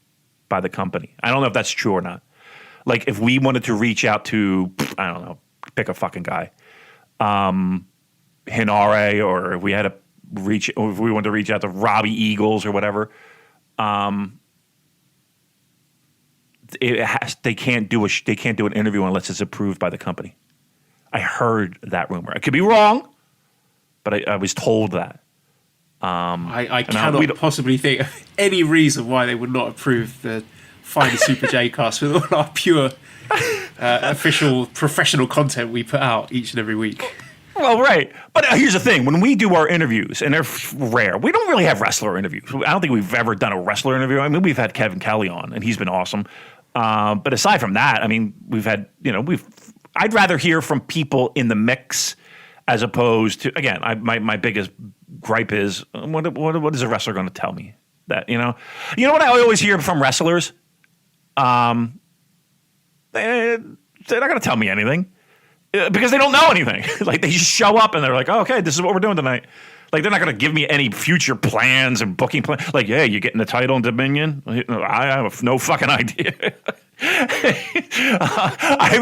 by the company. I don't know if that's true or not. Like if we wanted to reach out to, I don't know, pick a fucking guy, Hinare, or if we had to if we wanted to reach out to Robbie Eagles or whatever, they can't do an interview unless it's approved by the company. I heard that rumor. I could be wrong, but I was told that. I cannot possibly think of any reason why they would not approve the Final Super J cast with all our pure official professional content we put out each and every week. Well, right. But here's the thing. When we do our interviews, and they're rare, we don't really have wrestler interviews. I don't think we've ever done a wrestler interview. I mean, we've had Kevin Kelly on, and he's been awesome. But aside from that, I mean, we've had, I'd rather hear from people in the mix as opposed to, again, my biggest gripe is, what is a wrestler going to tell me? That, you know what I always hear from wrestlers? They're not going to tell me anything. Because they don't know anything. Like they just show up and they're like, oh, okay, this is what we're doing tonight. Like they're not going to give me any future plans and booking plans. Like, yeah, you getting the title in Dominion? I have no fucking idea. I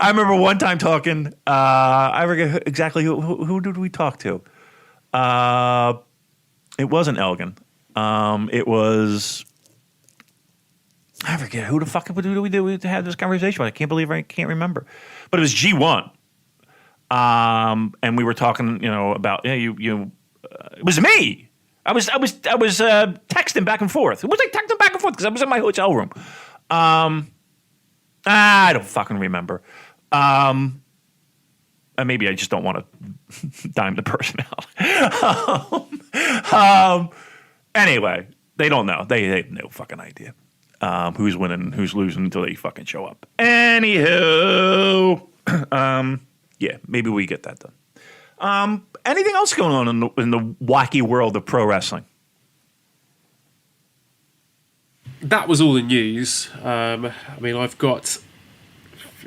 remember one time talking. I forget exactly who did we talk to. It wasn't Elgin. It was. I forget who the fuck did we have this conversation with. I can't believe I can't remember. But it was G1. And we were talking, about it was me. I was texting back and forth. It was like texting back and forth because I was in my hotel room. I don't fucking remember. And maybe I just don't want to dime the person out. Anyway, they don't know. They have no fucking idea. Who's winning, who's losing until they fucking show up. Anywho, maybe we get that done. Anything else going on in the wacky world of pro wrestling? That was all the news. I've got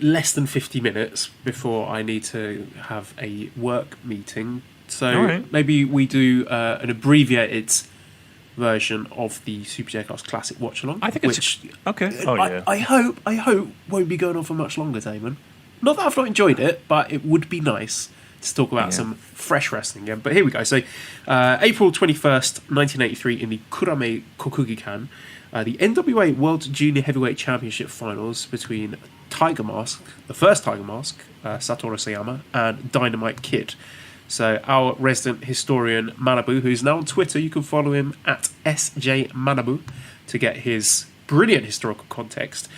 less than 50 minutes before I need to have a work meeting. So maybe we do an abbreviated version of the Super J-Cast Classic Watch Along. I think it's okay. Oh, yeah. I hope won't be going on for much longer, Damon. Not that I've not enjoyed it, but it would be nice to talk about some fresh wrestling again. But here we go. So, April 21st, 1983, in the Kurame Kokugikan, the NWA World Junior Heavyweight Championship Finals between Tiger Mask, the first Tiger Mask, Satoru Sayama, and Dynamite Kid. So our resident historian Manabu, who's now on Twitter, you can follow him at SJ Manabu to get his brilliant historical context.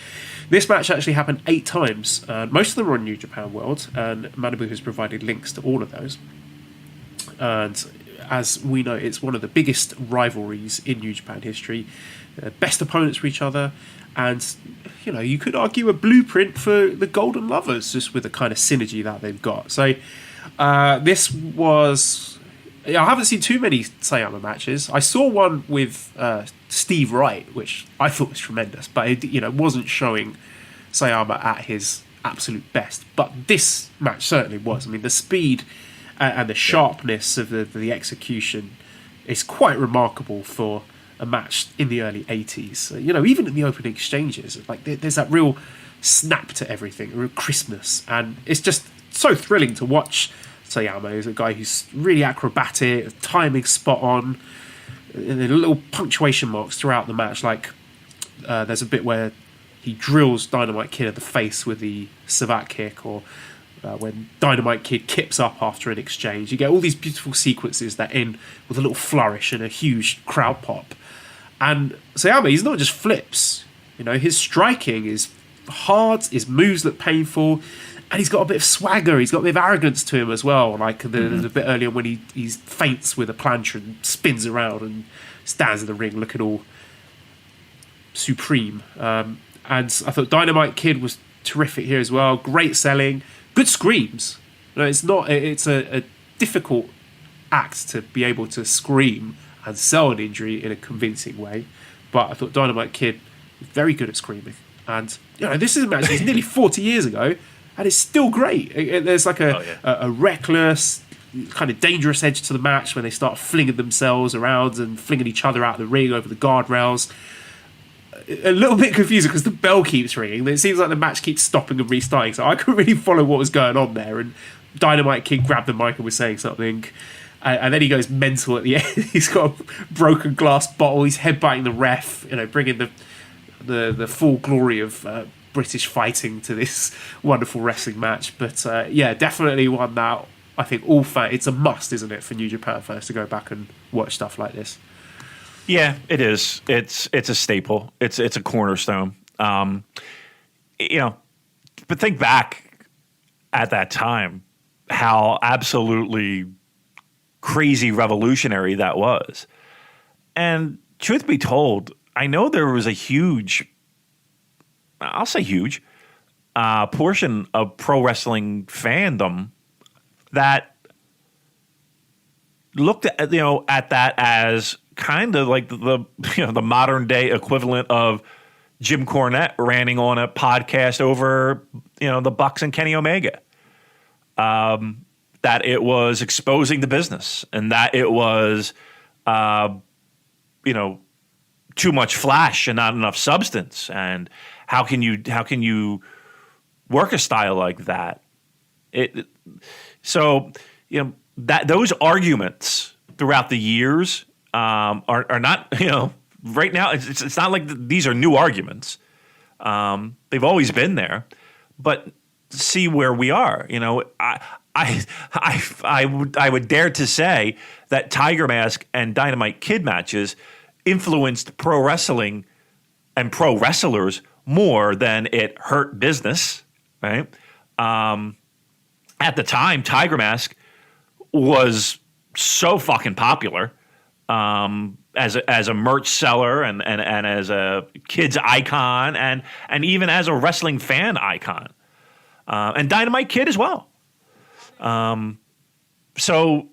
This match actually happened 8 times. Most of them were on New Japan World, and Manabu has provided links to all of those. And as we know, it's one of the biggest rivalries in New Japan history. Best opponents for each other, and you could argue a blueprint for the Golden Lovers, just with the kind of synergy that they've got. So this was I haven't seen too many Sayama matches. I saw one with Steve Wright, which I thought was tremendous, but it wasn't showing Sayama at his absolute best. But this match certainly was. I mean, the speed and the sharpness of the execution is quite remarkable for a match in the early 80s. Even in the opening exchanges, like there's that real snap to everything, a real crispness, and it's just so thrilling to watch. Sayama is a guy who's really acrobatic, timing spot on, and little punctuation marks throughout the match. Like there's a bit where he drills Dynamite Kid in the face with the Savat kick, or when Dynamite Kid kips up after an exchange. You get all these beautiful sequences that end with a little flourish and a huge crowd pop. And Sayama, he's not just flips. His striking is hard, his moves look painful, and he's got a bit of swagger, he's got a bit of arrogance to him as well. Like the bit earlier when he feints with a plancha and spins around and stands in the ring looking all supreme. And I thought Dynamite Kid was terrific here as well. Great selling, good screams. It's a difficult act to be able to scream and sell an injury in a convincing way. But I thought Dynamite Kid was very good at screaming. And this is a match that's nearly 40 years ago, and it's still great. There's like a reckless, kind of dangerous edge to the match when they start flinging themselves around and flinging each other out of the ring over the guardrails. A little bit confusing because the bell keeps ringing. It seems like the match keeps stopping and restarting, so I couldn't really follow what was going on there. And Dynamite Kid grabbed the mic and was saying something, and then he goes mental at the end. He's got a broken glass bottle. He's headbutting the ref, bringing the full glory of British fighting to this wonderful wrestling match. But definitely one that I think all fans, it's a must, isn't it, for New Japan fans to go back and watch stuff like this. Yeah, it is. It's a staple. It's a cornerstone. But think back at that time, how absolutely crazy revolutionary that was. And truth be told, I know there was a huge, I'll say huge, portion of pro wrestling fandom that looked at that as kind of like the modern day equivalent of Jim Cornette ranting on a podcast over the Bucks and Kenny Omega. That it was exposing the business, and that it was too much flash and not enough substance. And how can you work a style like that? That those arguments throughout the years are not, right now it's not like these are new arguments. They've always been there, but see where we are. I would dare to say that Tiger Mask and Dynamite Kid matches influenced pro wrestling and pro wrestlers more than it hurt business, right? At the time, Tiger Mask was so fucking popular as a merch seller and as a kids icon and even as a wrestling fan icon, and Dynamite Kid as well. So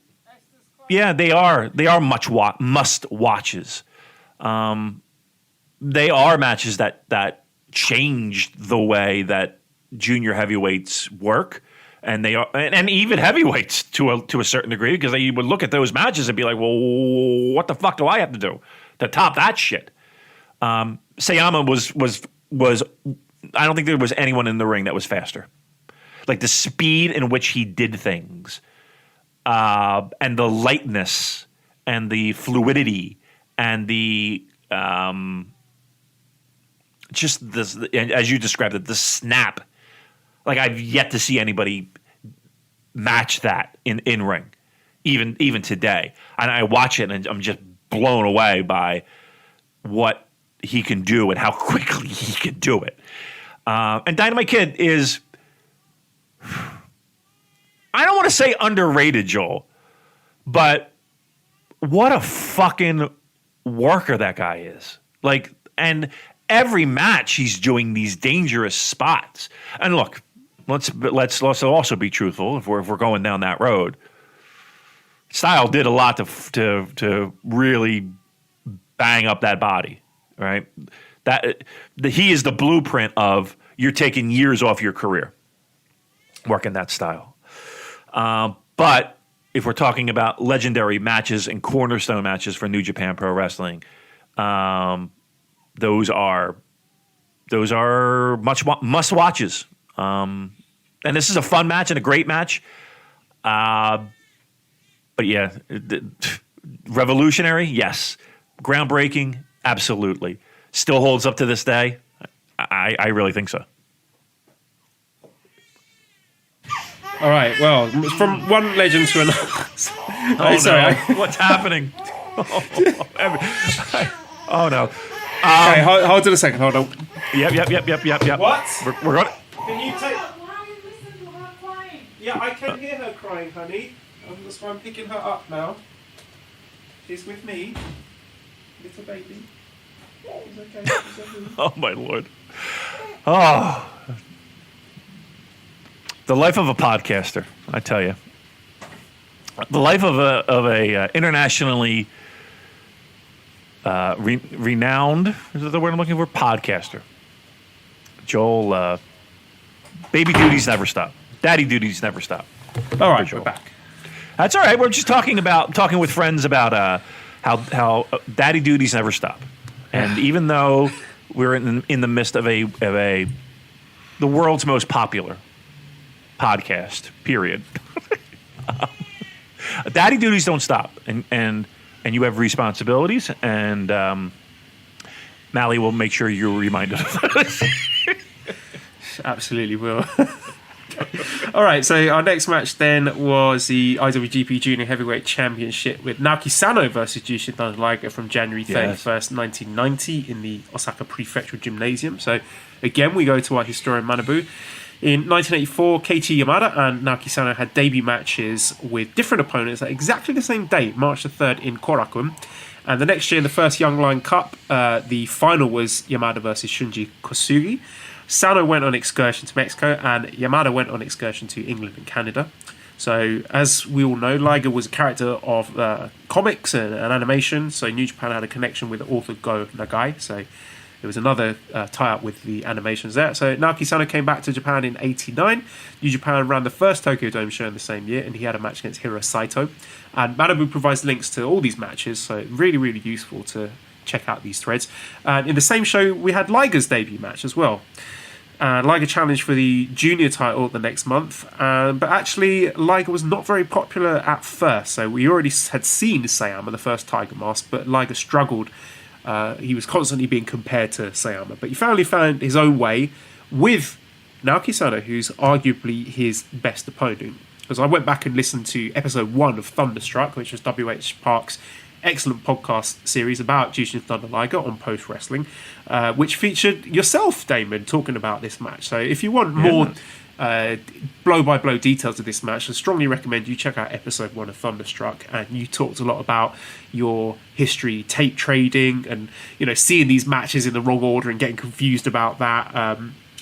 yeah, they are must watches. They are matches that changed the way that junior heavyweights work. And they are, and even heavyweights to a certain degree, because they would look at those matches and be like, "Well, what the fuck do I have to do to top that shit?" Sayama was. I don't think there was anyone in the ring that was faster. Like the speed in which he did things, and the lightness, and the fluidity, and the just this, as you described it, the snap. Like I've yet to see anybody match that in ring, even today. And I watch it and I'm just blown away by what he can do and how quickly he can do it. And Dynamite Kid is, I don't want to say underrated, Joel, but what a fucking worker that guy is. Like, and every match he's doing these dangerous spots. And look, let's also be truthful if we're going down that road. Style did a lot to really bang up that body, right? He is the blueprint of you're taking years off your career working that style. But if we're talking about legendary matches and cornerstone matches for New Japan Pro Wrestling, those are must watches. And this is a fun match and a great match. But yeah, revolutionary, yes. Groundbreaking, absolutely. Still holds up to this day. I really think so. All right. Well, from one legend to another. No. What's happening? Oh no. Okay, hold on a second. Hold on. Yep. What? We're going. Can you take? Why are you listening to her crying? Yeah, I can hear her crying, honey. That's why I'm picking her up now. She's with me, little baby. She's okay. She's okay. Oh my lord. Oh. The life of a podcaster, I tell you. The life of a internationally renowned, is that the word I'm looking for? Podcaster. Joel, baby duties never stop. Daddy duties never stop. All right, we're back. That's all right. We're just talking with friends about how daddy duties never stop. And even though we're in the midst of the world's most popular podcast, period, daddy duties don't stop, and you have responsibilities, and Mally will make sure you're reminded of those. Absolutely will. All right, so our next match then was the IWGP Junior Heavyweight Championship with Naoki Sano versus Jushin Thunder Liger from January 31st, 1990 in the Osaka Prefectural Gymnasium. So again, we go to our historian Manabu. In 1984, Keiichi Yamada and Naoki Sano had debut matches with different opponents at exactly the same date, March the 3rd in Korakuen. And the next year in the first Young Lion Cup, the final was Yamada versus Shunji Kosugi. Sano went on excursion to Mexico, and Yamada went on excursion to England and Canada. So, as we all know, Liger was a character of comics and animation, so New Japan had a connection with author Go Nagai, so there was another tie-up with the animations there. So, Naoki Sano came back to Japan in '89. New Japan ran the first Tokyo Dome show in the same year, and he had a match against Hiro Saito. And Manabu provides links to all these matches, so really, really useful to check out these threads. And in the same show, we had Liger's debut match as well. Liger challenged for the junior title the next month, but actually Liger was not very popular at first. So we already had seen Sayama, the first Tiger Mask, but Liger struggled. He was constantly being compared to Sayama, but he finally found his own way with Naoki Sano, who's arguably his best opponent. Because I went back and listened to episode 1 of Thunderstruck, which was W.H. Park's excellent podcast series about Jushin Thunder Liger on Post Wrestling, which featured yourself, Damon, talking about this match. So if you want more blow-by-blow details of this match, I strongly recommend you check out episode 1 of Thunderstruck. And you talked a lot about your history, tape trading, and seeing these matches in the wrong order and getting confused about that.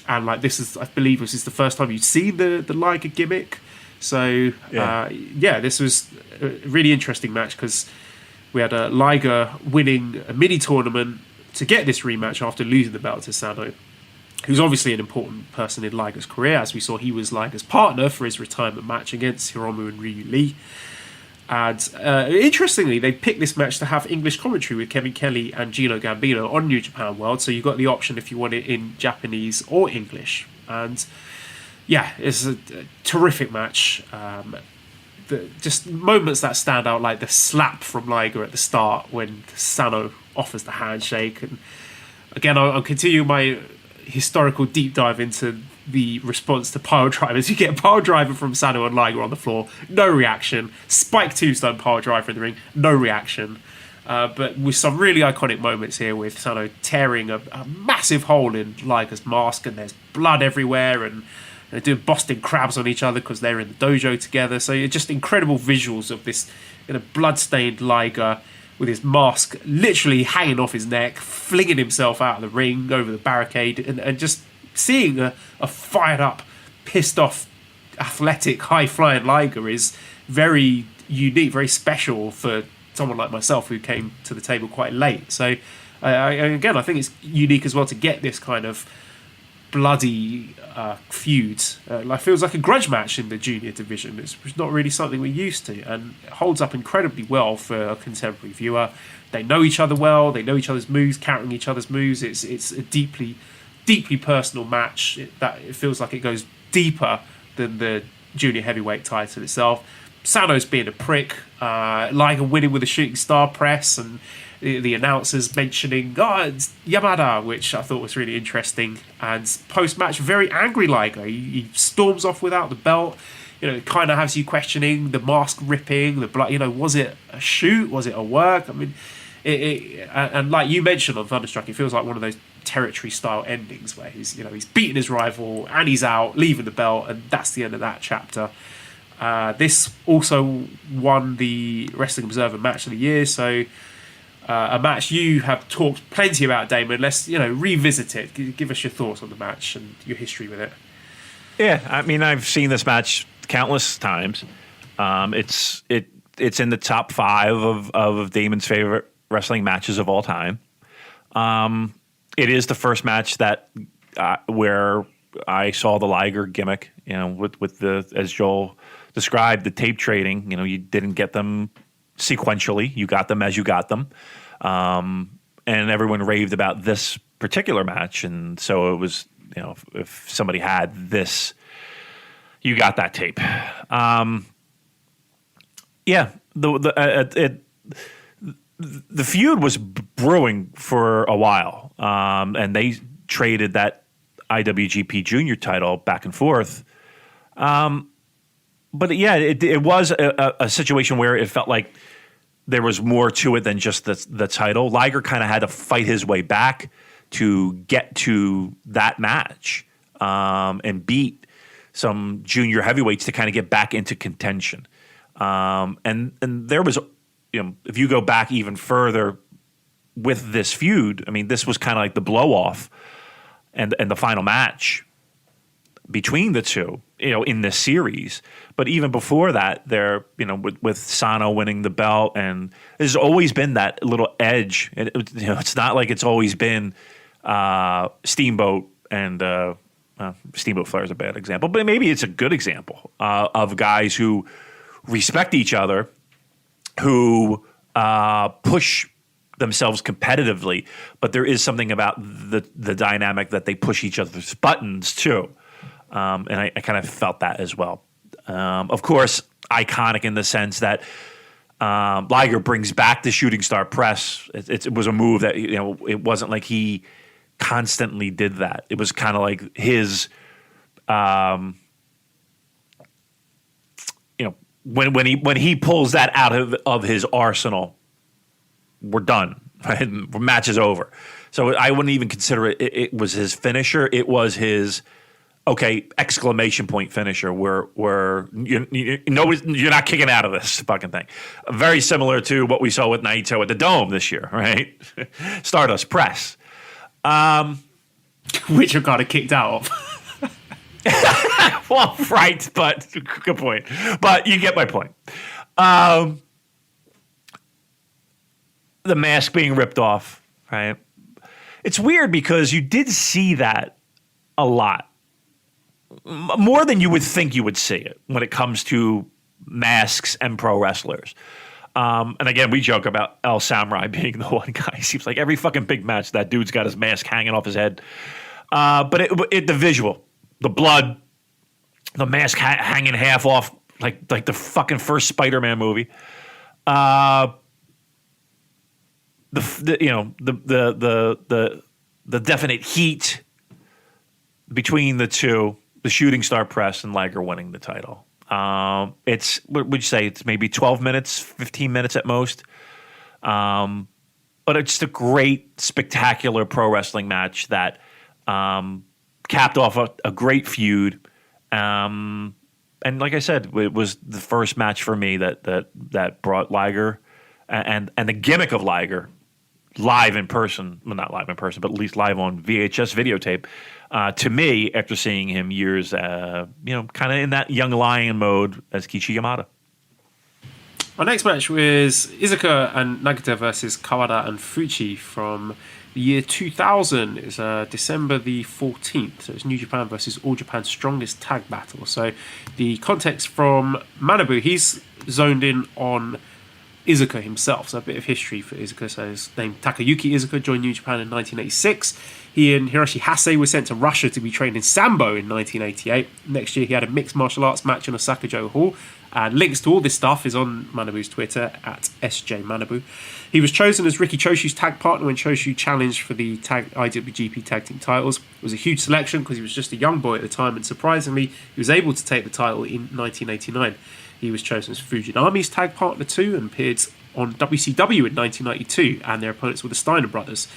And like this is, I believe, this is the first time you'd seen the Liger gimmick. So this was a really interesting match because we had Liger winning a mini tournament to get this rematch after losing the belt to Sano, who's obviously an important person in Liger's career. As we saw, he was Liger's partner for his retirement match against Hiromu and Ryu Lee. And interestingly, they picked this match to have English commentary with Kevin Kelly and Gino Gambino on New Japan World, so you got the option if you want it in Japanese or English. And yeah, it's a terrific match. Just moments that stand out, like the slap from Liger at the start when Sano offers the handshake. And again, I'll continue my historical deep dive into the response to pile drivers. You get a pile driver from Sano and Liger on the floor, no reaction. Spike tombstone pile driver in the ring, no reaction. But with some really iconic moments here with Sano tearing a massive hole in Liger's mask, and there's blood everywhere, and they're doing Boston crabs on each other because they're in the dojo together. So you're just incredible visuals of this blood-stained Liger with his mask literally hanging off his neck, flinging himself out of the ring over the barricade, and just seeing a fired-up, pissed-off, athletic, high-flying Liger is very unique, very special for someone like myself who came to the table quite late. So again, I think it's unique as well to get this kind of bloody feud. Like feels like a grudge match in the junior division. It's not really something we're used to, and it holds up incredibly well for a contemporary viewer. They know each other well. They know each other's moves, countering each other's moves. It's a deeply personal match. It feels like it goes deeper than the junior heavyweight title itself. Sano's being a prick, Liger winning with a shooting star press, and the announcers mentioning, it's Yamada, which I thought was really interesting. And post-match, very angry Liger. He storms off without the belt. It kind of has you questioning the mask ripping, the blood. Was it a shoot? Was it a work? I mean, and like you mentioned on Thunderstruck, it feels like one of those territory-style endings where he's beaten his rival and he's out, leaving the belt, and that's the end of that chapter. This also won the Wrestling Observer Match of the Year, so a match you have talked plenty about, Damon. Let's revisit it. Give us your thoughts on the match and your history with it. Yeah, I mean, I've seen this match countless times. It's in the top 5 of Damon's favorite wrestling matches of all time. It is the first match that where I saw the Liger gimmick. With the, as Joel described, the tape trading. You didn't get them sequentially. You got them as you got them. And everyone raved about this particular match. And so it was, if somebody had this, you got that tape. The feud was brewing for a while. And they traded that IWGP Junior title back and forth. But yeah, it was a situation where it felt like there was more to it than just the title. Liger kind of had to fight his way back to get to that match and beat some junior heavyweights to kind of get back into contention. And there was, if you go back even further with this feud, I mean, this was kind of like the blow off and the final match between the two, in this series. But even before that, there, with Sano winning the belt, and there's always been that little edge. It's not like it's always been Steamboat and Steamboat Flair is a bad example, but maybe it's a good example of guys who respect each other, who push themselves competitively, but there is something about the dynamic that they push each other's buttons too. And I kind of felt that as well. Of course, iconic in the sense that Liger brings back the shooting star press. It was a move that, it wasn't like he constantly did that. It was kind of like his, when he pulls that out of his arsenal, we're done. Right? Match is over. So I wouldn't even consider it. It was his finisher. It was his exclamation point finisher where you're not kicking out of this fucking thing. Very similar to what we saw with Naito at the Dome this year, right? Stardust Press. Which I got kicked out of. Well, right, but good point. But you get my point. The mask being ripped off, right? It's weird because you did see that a lot. More than you would think you would see it when it comes to masks and pro wrestlers. And again, we joke about El Samurai being the one guy. It seems like every fucking big match, that dude's got his mask hanging off his head. But the visual, the blood, the mask hanging half off, like the fucking first Spider-Man movie. The definite heat between the two. The shooting star press and Liger winning the title. It's, what would you say? It's maybe 12 minutes, 15 minutes at most. But it's a great, spectacular pro wrestling match that capped off a great feud. And like I said, it was the first match for me that brought Liger and the gimmick of Liger live in person. Well, not live in person, but at least live on VHS videotape. To me, after seeing him years, kind of in that young lion mode as Kichi Yamada. Our next match was Iizuka and Nagata versus Kawada and Fuji from the year 2000. It's December the 14th. So it's New Japan versus All Japan's strongest tag battle. So the context from Manabu, he's zoned in on Iizuka himself. So a bit of history for Iizuka. So his name Takayuki Iizuka joined New Japan in 1986. He and Hiroshi Hase were sent to Russia to be trained in Sambo in 1988. Next year he had a mixed martial arts match in Osaka-jo Hall. And links to all this stuff is on Manabu's Twitter at SJ Manabu. He was chosen as Riki Choshu's tag partner when Choshu challenged for the IWGP Tag Team titles. It was a huge selection because he was just a young boy at the time, and surprisingly, he was able to take the title in 1989. He was chosen as Fujinami's tag partner too and appeared on WCW in 1992, and their opponents were the Steiner brothers.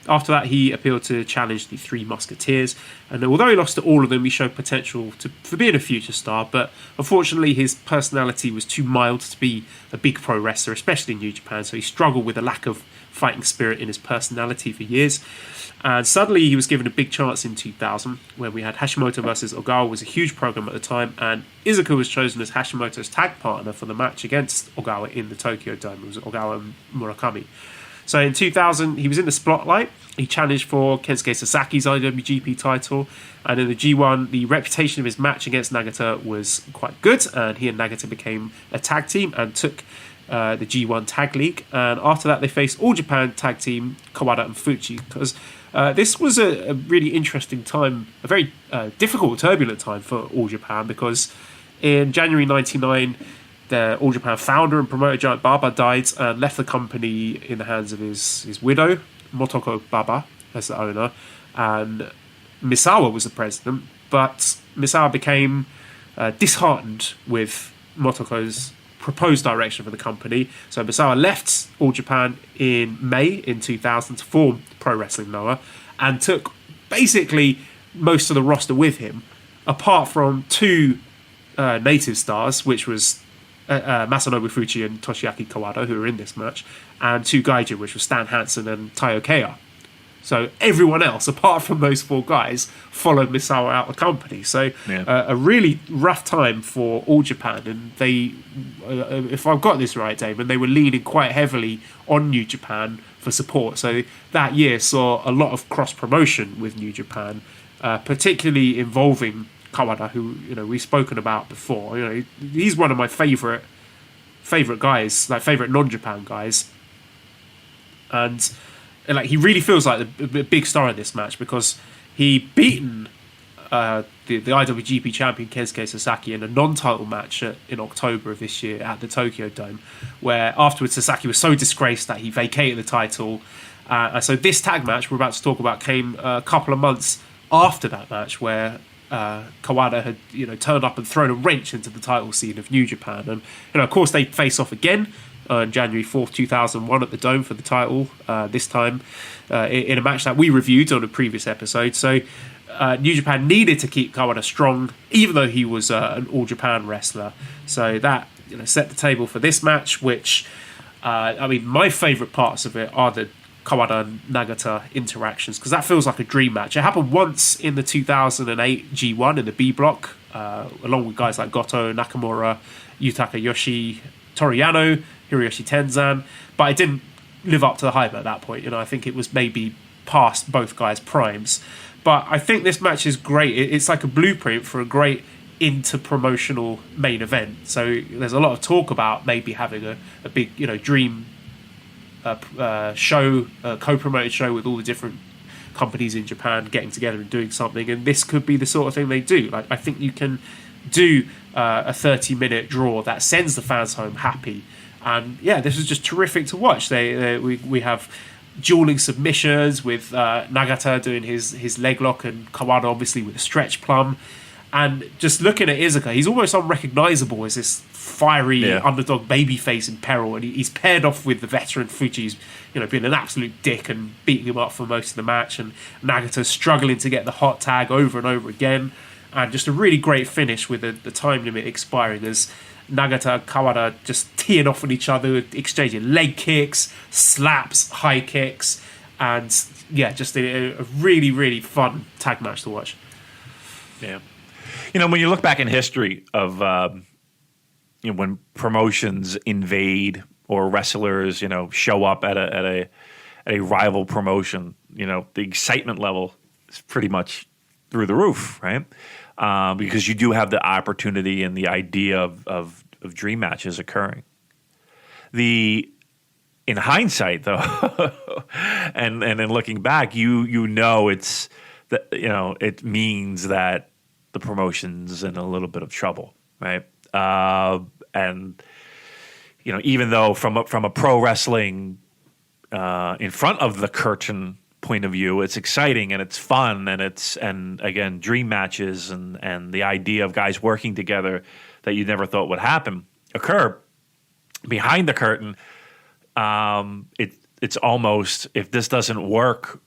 After that, he appealed to challenge the Three Musketeers, and although he lost to all of them, he showed potential for being a future star, but unfortunately his personality was too mild to be a big pro wrestler, especially in New Japan, so he struggled with a lack of fighting spirit in his personality for years. And suddenly he was given a big chance in 2000, where we had Hashimoto versus Ogawa was a huge program at the time, and Iizuka was chosen as Hashimoto's tag partner for the match against Ogawa in the Tokyo Dome. It was Ogawa and Murakami. So in 2000, he was in the spotlight. He challenged for Kensuke Sasaki's IWGP title. And in the G1, the reputation of his match against Nagata was quite good. And he and Nagata became a tag team and took the G1 Tag League. And after that, they faced All Japan Tag Team Kawada and Fuji. Because this was a really interesting time, a very difficult, turbulent time for All Japan. Because in January 99... the All Japan founder and promoter Giant Baba died and left the company in the hands of his widow, Motoko Baba, as the owner, and Misawa was the president. But Misawa became disheartened with Motoko's proposed direction for the company. So Misawa left All Japan in May in 2000 to form Pro Wrestling Noah and took basically most of the roster with him, apart from two native stars, which was Masanobu Fuji and Toshiaki Kawada, who were in this match, and two Gaijin, which were Stan Hansen and Taiyo Kea. So everyone else, apart from those four guys, followed Misawa out of the company. So a really rough time for All Japan, and they, if I've got this right, Damon, they were leaning quite heavily on New Japan for support. So that year saw a lot of cross promotion with New Japan, particularly involving Kawada, who we've spoken about before. He's one of my favorite guys, like favorite non-Japan guys, and like he really feels like the big star in this match because he beaten the IWGP champion Kensuke Sasaki in a non-title match in October of this year at the Tokyo Dome, where afterwards Sasaki was so disgraced that he vacated the title. And so this tag match we're about to talk about came a couple of months after that match, where Kawada had turned up and thrown a wrench into the title scene of New Japan, and of course they face off again on January 4th 2001 at the Dome for the title, this time in a match that we reviewed on a previous episode. So New Japan needed to keep Kawada strong even though he was an All Japan wrestler, so that set the table for this match, which my favourite parts of it are the Kawada and Nagata interactions, because that feels like a dream match. It happened once in the 2008 G1 in the B block, along with guys like Goto, Nakamura, Yutaka Yoshi, Toriyano, Hiroyoshi Tenzan, but it didn't live up to the hype at that point. I think it was maybe past both guys' primes. But I think this match is great. It's like a blueprint for a great inter-promotional main event. So there's a lot of talk about maybe having a big, dream show, co-promoted show with all the different companies in Japan getting together and doing something, and this could be the sort of thing they do. Like, I think you can do a 30-minute draw that sends the fans home happy, and this is just terrific to watch. We have dueling submissions with Nagata doing his leg lock and Kawada obviously with a stretch plum, and just looking at Iizuka, he's almost unrecognisable as this fiery underdog babyface in peril, and he's paired off with the veteran Fuji's being an absolute dick and beating him up for most of the match, and Nagata struggling to get the hot tag over and over again, and just a really great finish with the time limit expiring as Nagata and Kawada just teeing off on each other, exchanging leg kicks, slaps, high kicks, and just a really, really fun tag match to watch. When you look back in history of when promotions invade or wrestlers, show up at a rival promotion, the excitement level is pretty much through the roof, right? Because you do have the opportunity and the idea of dream matches occurring. In hindsight, though, and then looking back, it's that it means that the promotion's in a little bit of trouble, right? And even though from a pro wrestling in front of the curtain point of view, it's exciting and it's fun and again, dream matches and the idea of guys working together that you never thought would occur behind the curtain. It's almost, if this doesn't work,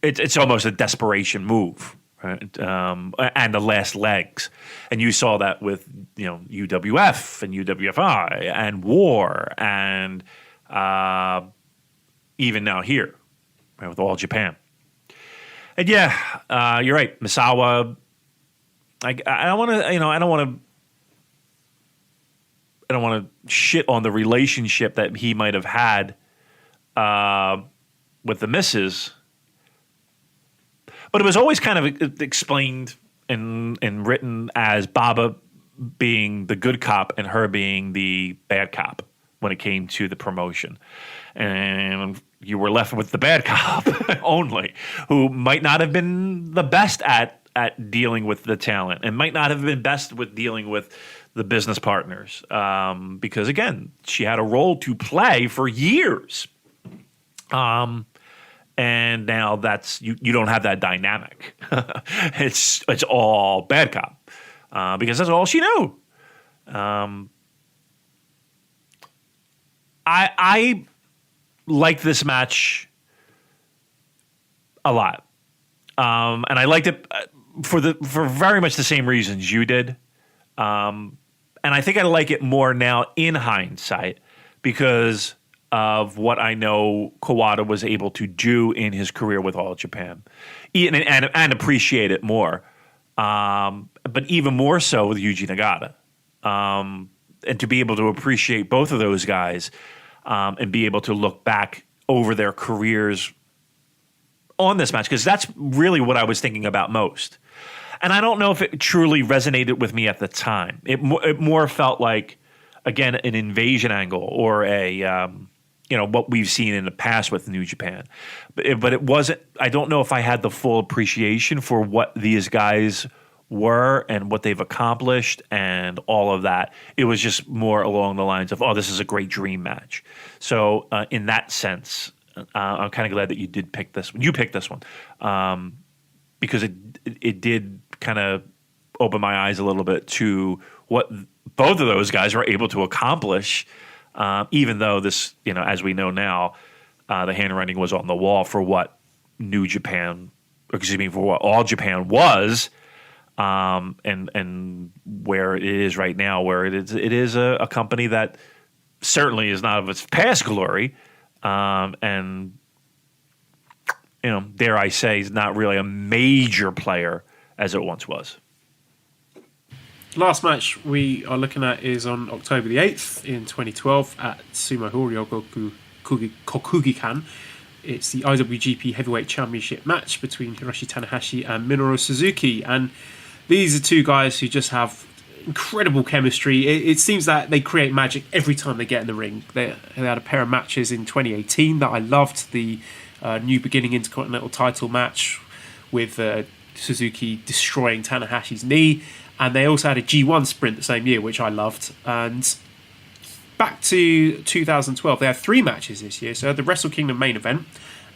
it's almost a desperation move, right? And the last legs, and you saw that with UWF and UWFI and War and even now here, right, with All Japan. And yeah, you're right, Misawa. I don't want to, I don't want to shit on the relationship that he might have had with the missus, but it was always kind of explained and written as Baba being the good cop and her being the bad cop when it came to the promotion. And you were left with the bad cop only, who might not have been the best at dealing with the talent and might not have been best with dealing with the business partners, because again, she had a role to play for years, and now that's you don't have that dynamic. it's all bad cop, because that's all she knew. I liked this match a lot, and I liked it for very much the same reasons you did. And I think I like it more now in hindsight because of what I know Kawada was able to do in his career with All Japan, and appreciate it more. But even more so with Yuji Nagata, and to be able to appreciate both of those guys, and be able to look back over their careers on this match, because that's really what I was thinking about most. And I don't know if it truly resonated with me at the time. It more felt like, again, an invasion angle or a, what we've seen in the past with New Japan. But it wasn't, I don't know if I had the full appreciation for what these guys were and what they've accomplished and all of that. It was just more along the lines of, oh, this is a great dream match. So in that sense, I'm kind of glad that you did pick this one. You picked this one. Because it did kind of open my eyes a little bit to what both of those guys were able to accomplish, even though this, as we know now, the handwriting was on the wall for what for what All Japan was, and where it is right now, where it is a company that certainly is not of its past glory, and dare I say, is not really a major player as it once was. Last match we are looking at is on October the 8th in 2012 at Sumo Ryogoku Kokugikan. It's the IWGP Heavyweight Championship match between Hiroshi Tanahashi and Minoru Suzuki. And these are two guys who just have incredible chemistry. It seems that they create magic every time they get in the ring. They had a pair of matches in 2018 that I loved. The New Beginning Intercontinental title match with Suzuki destroying Tanahashi's knee, and they also had a G1 sprint the same year, which I loved. And back to 2012, they had three matches this year. So the Wrestle Kingdom main event,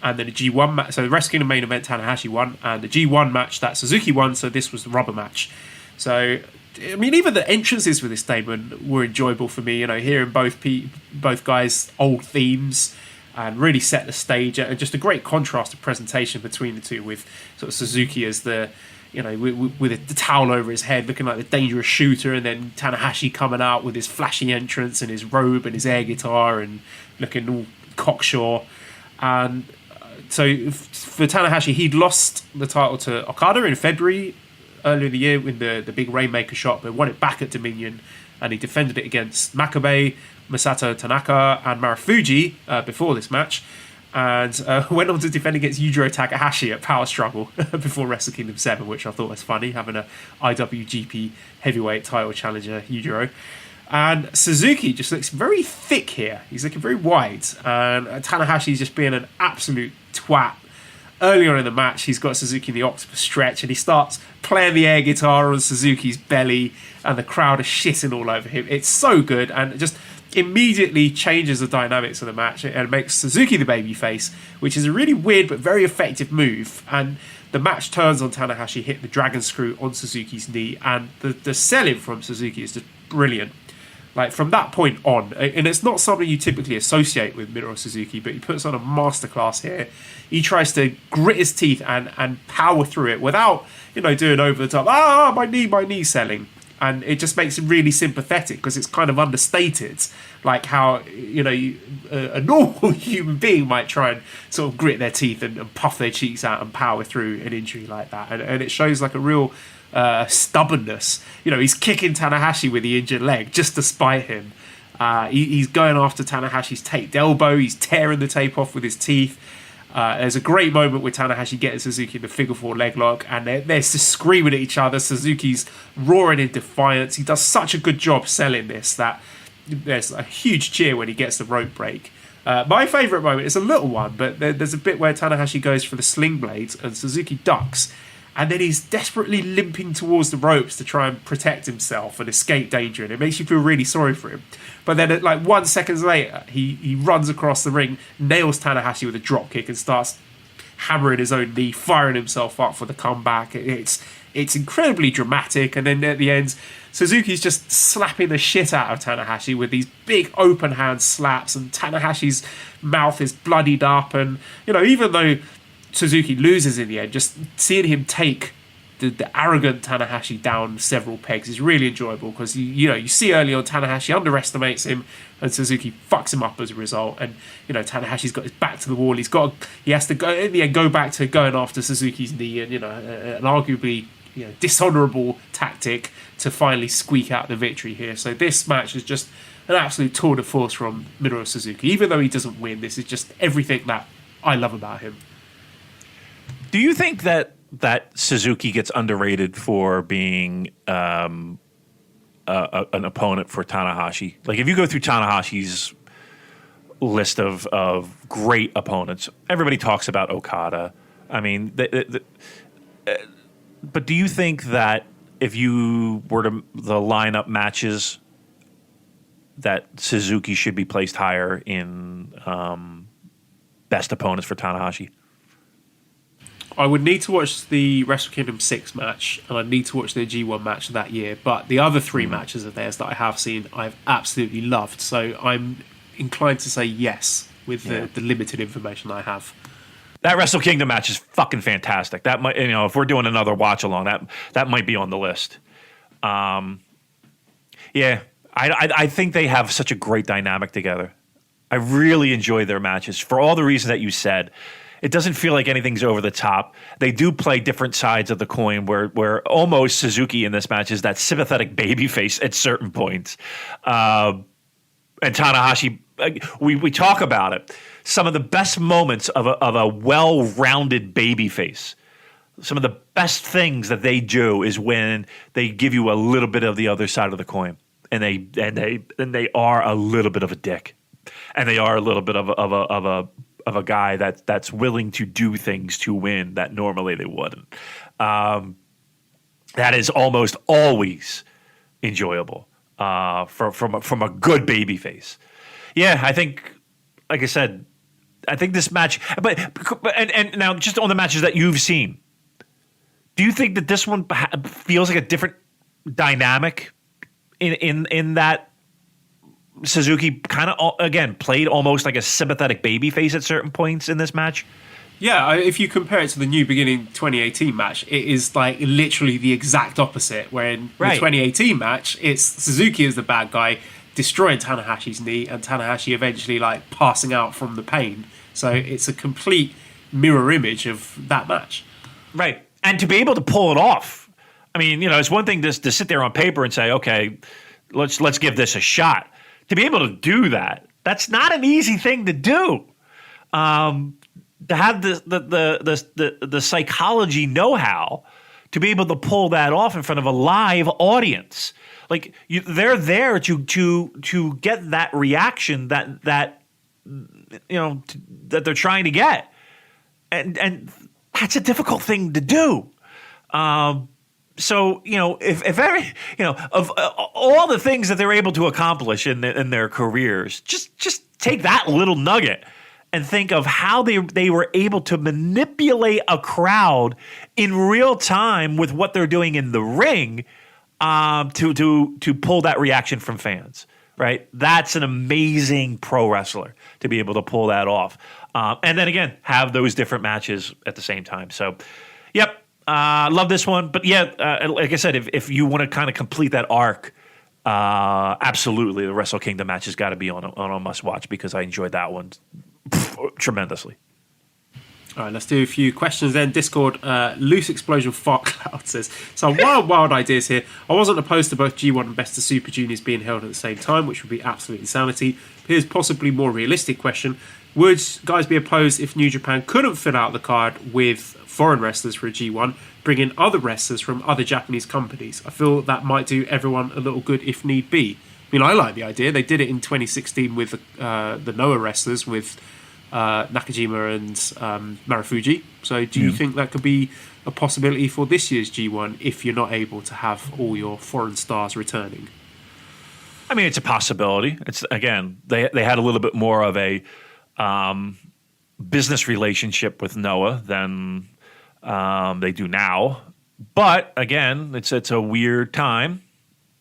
and then a G1 match. So the Wrestle Kingdom main event Tanahashi won, and the G1 match that Suzuki won. So this was the rubber match. So I mean, even the entrances for this statement were enjoyable for me. Hearing both guys' old themes. And really set the stage, and just a great contrast of presentation between the two, with sort of Suzuki as the, with the towel over his head, looking like the dangerous shooter, and then Tanahashi coming out with his flashy entrance and his robe and his air guitar and looking all cocksure. And so for Tanahashi, he'd lost the title to Okada in February earlier in the year with the big Rainmaker shot, but won it back at Dominion and he defended it against Makabe, Masato Tanaka, and Marufuji before this match, and went on to defend against Yujiro Takahashi at Power Struggle before Wrestle Kingdom 7, which I thought was funny, having a IWGP heavyweight title challenger, Yujiro. And Suzuki just looks very thick here. He's looking very wide, and Tanahashi's just being an absolute twat. Earlier in the match, he's got Suzuki in the octopus stretch, and he starts playing the air guitar on Suzuki's belly, and the crowd are shitting all over him. It's so good, and it just immediately changes the dynamics of the match and makes Suzuki the babyface, which is a really weird but very effective move. And the match turns on Tanahashi, hit the dragon screw on Suzuki's knee, and the selling from Suzuki is just brilliant. Like, from that point on, and it's not something you typically associate with Minoru Suzuki, but he puts on a masterclass here. He tries to grit his teeth and power through it without, doing over the top, my knee selling. And it just makes it really sympathetic because it's kind of understated, like how, a normal human being might try and sort of grit their teeth and puff their cheeks out and power through an injury like that. And it shows like a real stubbornness. He's kicking Tanahashi with the injured leg just to spite him. He's going after Tanahashi's taped elbow. He's tearing the tape off with his teeth. There's a great moment with Tanahashi getting Suzuki in the figure four leg lock, and they're just screaming at each other. Suzuki's roaring in defiance. He does such a good job selling this that there's a huge cheer when he gets the rope break. My favourite moment is a little one, but there's a bit where Tanahashi goes for the sling blades and Suzuki ducks, and then he's desperately limping towards the ropes to try and protect himself and escape danger, and it makes you feel really sorry for him. But then, like 1 second later, he runs across the ring, nails Tanahashi with a drop kick, and starts hammering his own knee, firing himself up for the comeback. It's incredibly dramatic, and then at the end, Suzuki's just slapping the shit out of Tanahashi with these big open hand slaps, and Tanahashi's mouth is bloodied up, and even though Suzuki loses in the end, just seeing him take the arrogant Tanahashi down several pegs is really enjoyable because you see early on Tanahashi underestimates him and Suzuki fucks him up as a result, and Tanahashi's got his back to the wall. He has to go in the end, go back to going after Suzuki's knee, and an arguably dishonourable tactic to finally squeak out the victory here. So this match is just an absolute tour de force from Minoru Suzuki. Even though he doesn't win, this is just everything that I love about him. Do you think that Suzuki gets underrated for being an opponent for Tanahashi? Like, if you go through Tanahashi's list of great opponents, everybody talks about Okada. I mean, but do you think that if you were to line up matches, that Suzuki should be placed higher in best opponents for Tanahashi? I would need to watch the Wrestle Kingdom 6 match, and I'd need to watch their G1 match that year. But the other three matches of theirs that I have seen, I've absolutely loved. So I'm inclined to say yes with the limited information that I have. That Wrestle Kingdom match is fucking fantastic. That might, if we're doing another watch along, that might be on the list. I think they have such a great dynamic together. I really enjoy their matches for all the reasons that you said. It doesn't feel like anything's over the top. They do play different sides of the coin where almost Suzuki in this match is that sympathetic babyface at certain points. And Tanahashi, we talk about it. Some of the best moments of a well-rounded babyface, some of the best things that they do is when they give you a little bit of the other side of the coin. And they are a little bit of a dick. And they are a little bit of a guy that's willing to do things to win that normally they wouldn't. That is almost always enjoyable from a good babyface. Yeah, I think, like I said, I think this match. But now, just on the matches that you've seen, do you think that this one feels like a different dynamic in that? Suzuki kind of, again, played almost like a sympathetic babyface at certain points in this match. Yeah, if you compare it to the New Beginning 2018 match, it is like literally the exact opposite. Where in the 2018 match, it's Suzuki as the bad guy destroying Tanahashi's knee, and Tanahashi eventually like passing out from the pain. So it's a complete mirror image of that match. Right, and to be able to pull it off. I mean, it's one thing to sit there on paper and say, okay, let's give this a shot. To be able to do that, that's not an easy thing to do. To have the psychology know-how to be able to pull that off in front of a live audience, like they're there to get that reaction that they're trying to get, and that's a difficult thing to do. So if every of all the things that they're able to accomplish in their careers, just take that little nugget and think of how they were able to manipulate a crowd in real time with what they're doing in the ring, to pull that reaction from fans. Right, that's an amazing pro wrestler to be able to pull that off, and then again have those different matches at the same time. So, yep, love this one. But yeah, like I said, if you want to kind of complete that arc, absolutely, the Wrestle Kingdom match has got to be on a must watch because I enjoyed that one tremendously. All right, let's do a few questions then. Discord, Loose Explosion Fart Cloud says, some wild ideas here. I wasn't opposed to both G1 and Best of Super Juniors being held at the same time, which would be absolute insanity. Here's possibly more realistic question. Would guys be opposed if New Japan couldn't fill out the card with foreign wrestlers for a G1, bring in other wrestlers from other Japanese companies? I feel that might do everyone a little good if need be. I mean, I like the idea. They did it in 2016 with the Noah wrestlers with Nakajima and Marufuji. So do you think that could be a possibility for this year's G1 if you're not able to have all your foreign stars returning? I mean, it's a possibility. It's again, they had a little bit more of a business relationship with Noah than they do now. But again, it's a weird time.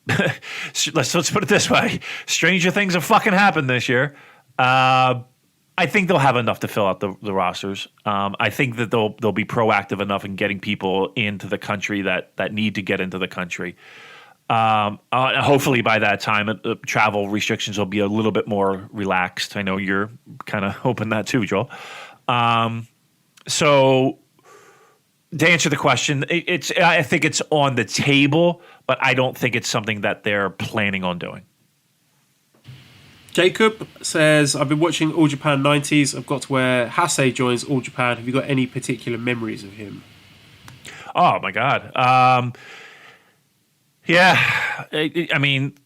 Let's put it this way: stranger things have fucking happened this year. I think they'll have enough to fill out the rosters. I think that they'll be proactive enough in getting people into the country that need to get into the country. Hopefully by that time, travel restrictions will be a little bit more relaxed. I know you're kind of hoping that too, Joel. So to answer the question, I think it's on the table, but I don't think it's something that they're planning on doing. Jacob says, I've been watching All Japan 90s. I've got to where Hase joins All Japan. Have you got any particular memories of him? Oh, my God. Yeah. I mean,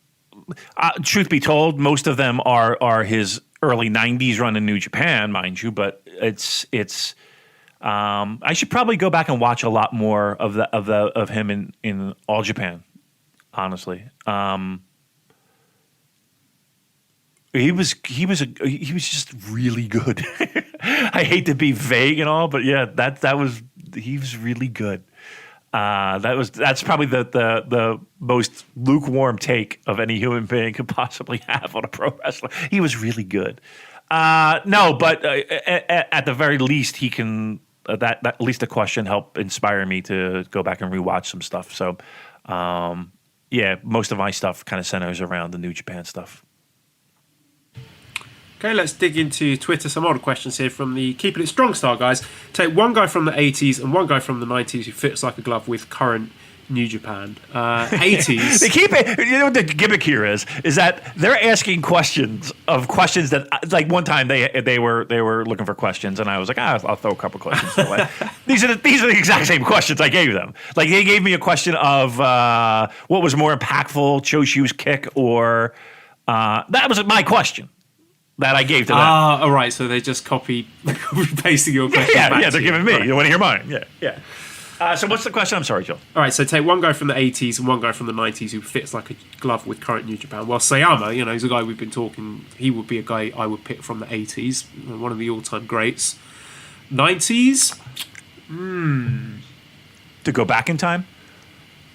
truth be told, most of them are his early 90s run in New Japan, mind you, but it's I should probably go back and watch a lot more of him in All Japan, honestly. He was just really good. I hate to be vague and all, but yeah, he was really good. That's probably the most lukewarm take of any human being could possibly have on a pro wrestler. He was really good. No, but at the very least, he can that at least a question helped inspire me to go back and rewatch some stuff. So, yeah, most of my stuff kind of centers around the New Japan stuff. Okay, let's dig into Twitter. Some older questions here from the Keeping It Strong style guys. Take one guy from the 80s and one guy from the 90s who fits like a glove with current New Japan. 80s. They keep it. You know what the gimmick here is that they're asking questions that, like, one time they were looking for questions and I was like, I'll throw a couple questions away. These are the exact same questions I gave them. Like, they gave me a question of what was more impactful, Choshu's kick or that was my question that I gave to them. All right. So they just copy pasting your question. Yeah, they're giving me. Right. You want to hear mine? Yeah. So what's the question? I'm sorry, Joel. All right, so take one guy from the 80s and one guy from the 90s who fits like a glove with current New Japan. Well, Sayama, he's a guy we've been talking. He would be a guy I would pick from the 80s, one of the all-time greats. 90s? To go back in time?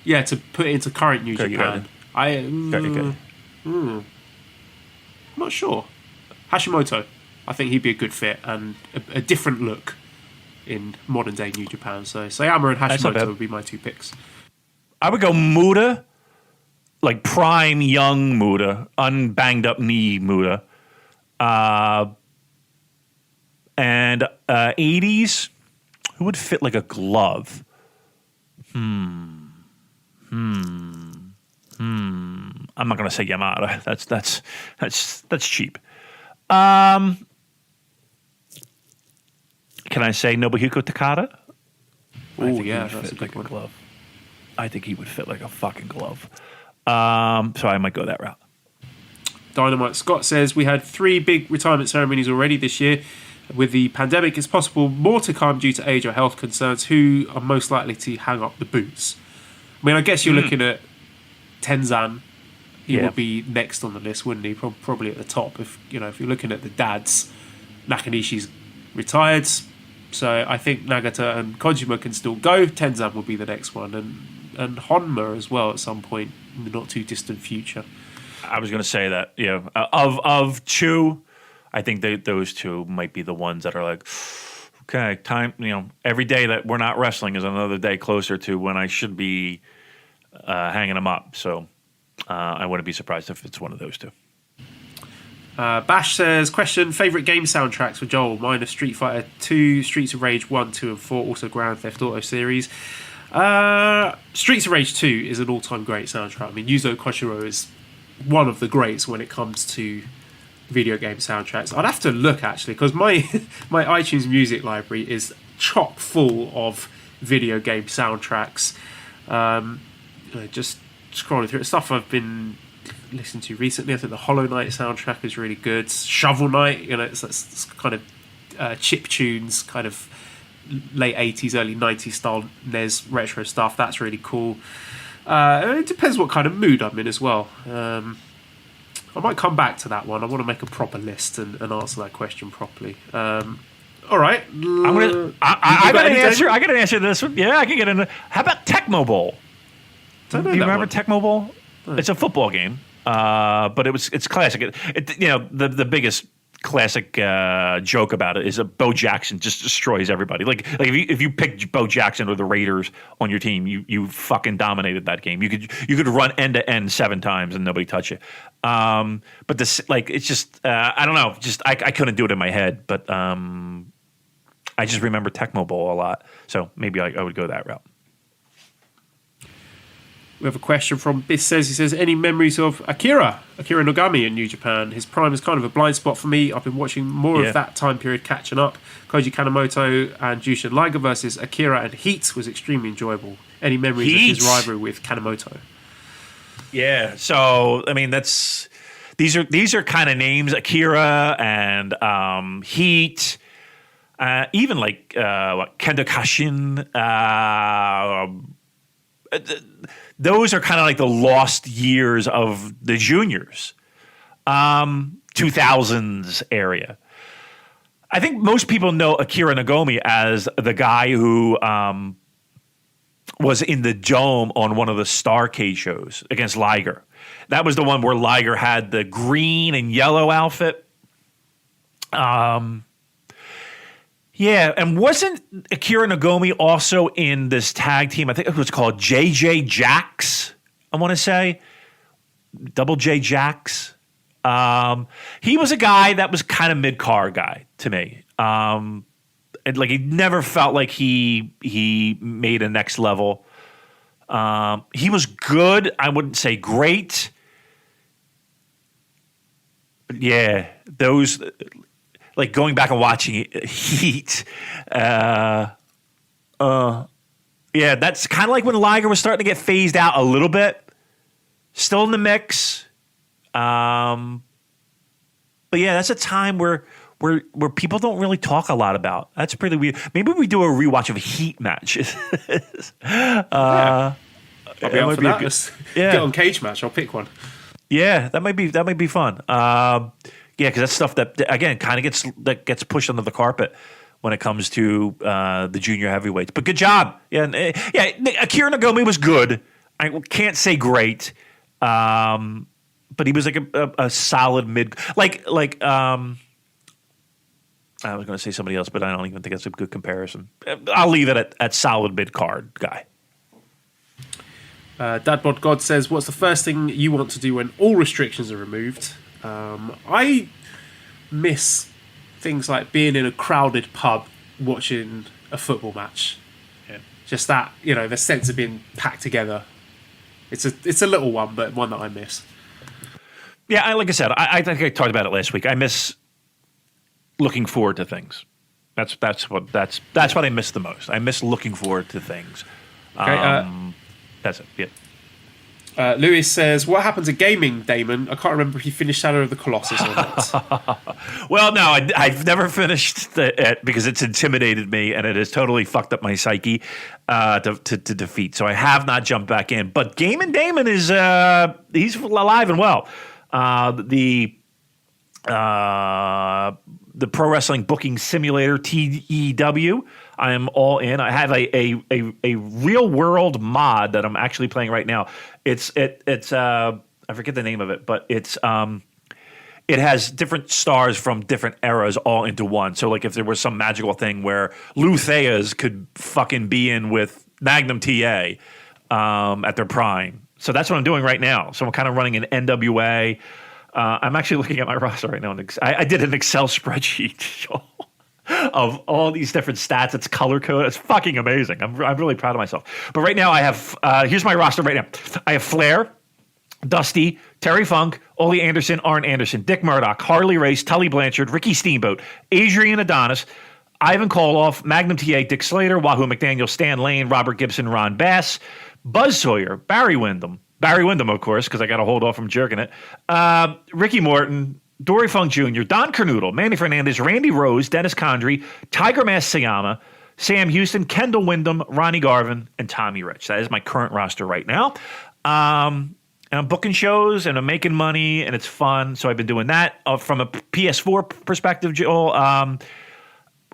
Yeah, to put it into current New Japan. Okay. I'm not sure. Hashimoto. I think he'd be a good fit and a different look in modern day New Japan. So Sayama and Hashimoto would be my two picks. I would go Muda, like prime young Muda, unbanged up knee Muda. And 80s, who would fit like a glove? I'm not going to say Yamada. That's cheap. Can I say Nobuhiko Takada? Oh yeah, that's a big one. Glove. I think he would fit like a fucking glove. So I might go that route. Dynamite Scott says we had 3 big retirement ceremonies already this year. With the pandemic, it's possible more to come due to age or health concerns. Who are most likely to hang up the boots? I mean, I guess you're looking at Tenzan. He would be next on the list, wouldn't he? Probably at the top. If you're looking at the dads, Nakanishi's retired, so I think Nagata and Kojima can still go. Tenzan will be the next one, and Honma as well at some point in the not too distant future. I was going to say that, of Chu, I think those two might be the ones that are like, okay, time, every day that we're not wrestling is another day closer to when I should be hanging them up. So I wouldn't be surprised if it's one of those two. Bash says, question, favourite game soundtracks for Joel? Mine are Street Fighter 2, Streets of Rage 1, 2 and 4, also Grand Theft Auto series. Streets of Rage 2 is an all-time great soundtrack. I mean, Yuzo Koshiro is one of the greats when it comes to video game soundtracks. I'd have to look, actually, because my iTunes music library is chock full of video game soundtracks. Just scrolling through it, stuff I've been listening to recently. I think the Hollow Knight soundtrack is really good. Shovel Knight, it's kind of chip tunes, kind of late 80s, early 90s style NES retro stuff. That's really cool. It depends what kind of mood I'm in as well. I might come back to that one. I want to make a proper list and answer that question properly. All right. I got an answer. I got an answer to this one. Yeah, I can get in. How about Tecmo Bowl? Do you remember Tecmo Bowl? It's a football game, but it's classic. The biggest classic joke about it is that Bo Jackson just destroys everybody. Like if you pick Bo Jackson or the Raiders on your team, you fucking dominated that game. You could run end to end 7 times and nobody touch you. But this, it's just I don't know. Just I couldn't do it in my head, but I just remember Tecmo Bowl a lot. So maybe I would go that route. We have a question from Biss he says, any memories of Akira Nogami in New Japan? His prime is kind of a blind spot for me. I've been watching more of that time period catching up. Koji Kanemoto and Jushin Liger versus Akira and Heat was extremely enjoyable. Any memories of his rivalry with Kanemoto? Yeah, so I mean these are kind of names, Akira and Heat, even like Kendo Kashin. Those are kind of like the lost years of the juniors, 2000s area. I think most people know Akira Nagami as the guy who was in the Dome on one of the Starrcade shows against Liger. That was the one where Liger had the green and yellow outfit. Yeah, and wasn't Akira Nagami also in this tag team? I think it was called JJ Jax, I want to say. Double J Jax. He was a guy that was kind of mid-card guy to me. And he never felt like he made a next level. He was good. I wouldn't say great. But yeah, those... going back and watching Heat, yeah, that's kind of like when Liger was starting to get phased out a little bit. Still in the mix, but yeah, that's a time where people don't really talk a lot about. That's pretty weird. Maybe we do a rewatch of Heat matches. I'll be up for that. Get on Cage Match. I'll pick one. Yeah, that might be fun. Yeah, because that's stuff that again kind of gets pushed under the carpet when it comes to the junior heavyweights. But good job, yeah. Akira Nagami was good. I can't say great, but he was like a solid mid. I was going to say somebody else, but I don't even think that's a good comparison. I'll leave it at solid mid card guy. Dadbod God says, "What's the first thing you want to do when all restrictions are removed?" I miss things like being in a crowded pub watching a football match. Yeah. Just that, the sense of being packed together. It's a little one, but one that I miss. Yeah, like I said, I think I talked about it last week. I miss looking forward to things. That's what I miss the most. I miss looking forward to things. Okay, That's it. Yeah. Lewis says, "What happened to gaming, Damon? I can't remember if you finished Shadow of the Colossus or not." Well, no, I've never finished it because it's intimidated me and it has totally fucked up my psyche to defeat. So I have not jumped back in. But Gaming Damon is he's alive and well. The Pro Wrestling Booking Simulator TEW. I am all in. I have a real world mod that I'm actually playing right now. It's I forget the name of it, but it has different stars from different eras all into one. So like if there was some magical thing where Lou Theas could fucking be in with Magnum TA at their prime. So that's what I'm doing right now. So I'm kind of running an NWA. I'm actually looking at my roster right now. I did an Excel spreadsheet of all these different stats. It's color code. It's fucking amazing. I'm really proud of myself. But right now I have here's my roster right now. I have Flair, Dusty, Terry Funk, Ole Anderson, Arn Anderson, Dick Murdoch, Harley Race, Tully Blanchard, Ricky Steamboat, Adrian Adonis, Ivan Koloff, Magnum TA, Dick Slater, Wahoo McDaniel, Stan Lane, Robert Gibson, Ron Bass, Buzz Sawyer, Barry Windham, of course, because I got to hold off from jerking it, Ricky Morton, Dory Funk Jr., Don Kernoodle, Manny Fernandez, Randy Rose, Dennis Condrey, Tiger Mask Sayama, Sam Houston, Kendall Windham, Ronnie Garvin, and Tommy Rich. That is my current roster right now. And I'm booking shows and I'm making money and it's fun. So I've been doing that. From a PS4 perspective, Joel,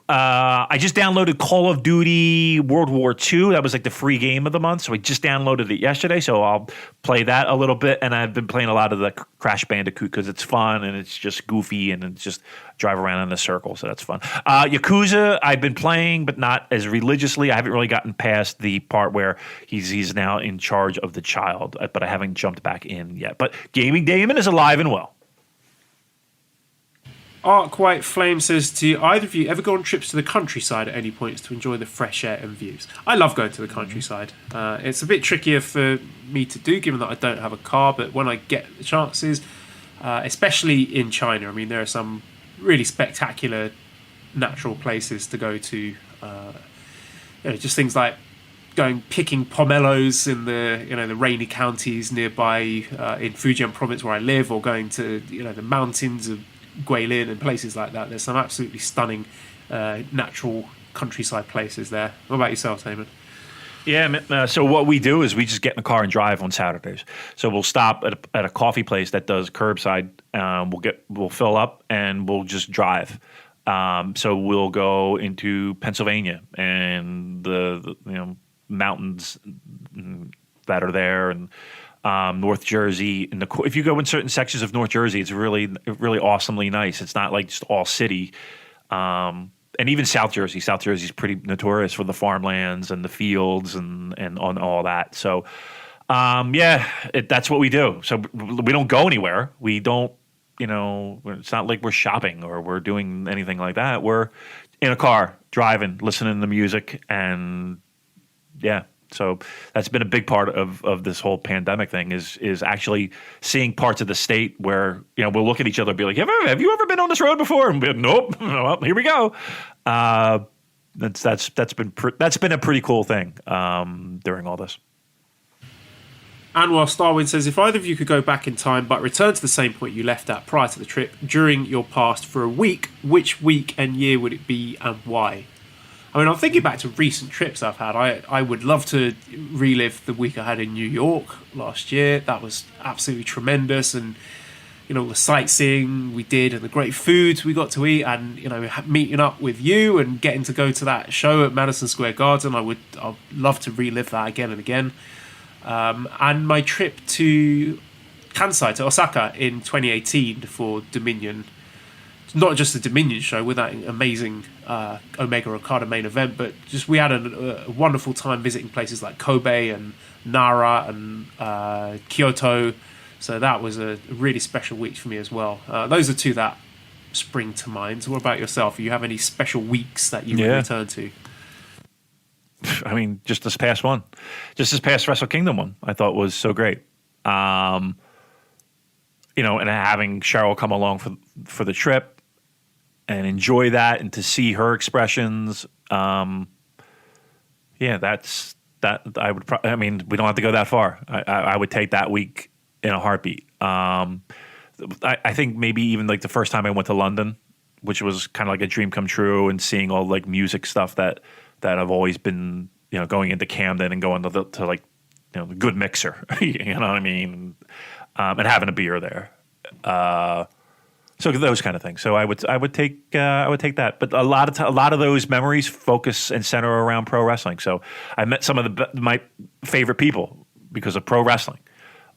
I just downloaded Call of Duty World War II. That was like the free game of the month. So I just downloaded it yesterday. So I'll play that a little bit. And I've been playing a lot of the Crash Bandicoot because it's fun and it's just goofy and it's just drive around in a circle. So that's fun. Yakuza, I've been playing, but not as religiously. I haven't really gotten past the part where he's now in charge of the child, but I haven't jumped back in yet. But Gaming Damon is alive and well. Arc White Flame says, "Do either of you ever go on trips to the countryside at any points to enjoy the fresh air and views?" I love going to the countryside. It's a bit trickier for me to do given that I don't have a car, but when I get the chances, especially in China, I mean, there are some really spectacular natural places to go to. Just things like picking pomelos in the rainy counties nearby in Fujian province where I live, or going to the mountains of Guilin and places like that. There's some absolutely stunning natural countryside places there. What about yourself, Damon? Yeah, so what we do is we just get in the car and drive on Saturdays. So we'll stop at a coffee place that does curbside. We'll fill up and we'll just drive. So we'll go into Pennsylvania and the mountains that are there, and North Jersey. If you go in certain sections of North Jersey, it's really, really awesomely nice. It's not like just all city. And even South Jersey. South Jersey is pretty notorious for the farmlands and the fields and on all that. So, that's what we do. So we don't go anywhere. We don't, it's not like we're shopping or we're doing anything like that. We're in a car, driving, listening to music, and yeah. So that's been a big part of this whole pandemic thing is actually seeing parts of the state where we'll look at each other and be like, have you ever been on this road before? And be like, nope. Well, here we go. That's been a pretty cool thing during all this. Anwar Starwin says, "If either of you could go back in time but return to the same point you left at prior to the trip during your past for a week, which week and year would it be and why?" I mean, I'm thinking back to recent trips I've had. I would love to relive the week I had in New York last year. That was absolutely tremendous. And, the sightseeing we did and the great foods we got to eat and, meeting up with you and getting to go to that show at Madison Square Garden. I'd love to relive that again and again. And my trip to Kansai, to Osaka in 2018 for Dominion. Not just the Dominion show with that amazing Omega Okada main event, but just we had a wonderful time visiting places like Kobe and Nara and Kyoto. So that was a really special week for me as well. Those are two that spring to mind. So what about yourself? Do you have any special weeks that you would return to? I mean, just this past Wrestle Kingdom one, I thought was so great. and having Cheryl come along for the trip and enjoy that, and to see her expressions. That's that. I would. We don't have to go that far. I would take that week in a heartbeat. I think maybe even like the first time I went to London, which was kind of like a dream come true, and seeing all like music stuff that I've always been, going into Camden and going to the good mixer, you know what I mean, and having a beer there. So those kind of things. So I would take that. But a lot of those memories focus and center around pro wrestling. So I met some of my favorite people because of pro wrestling.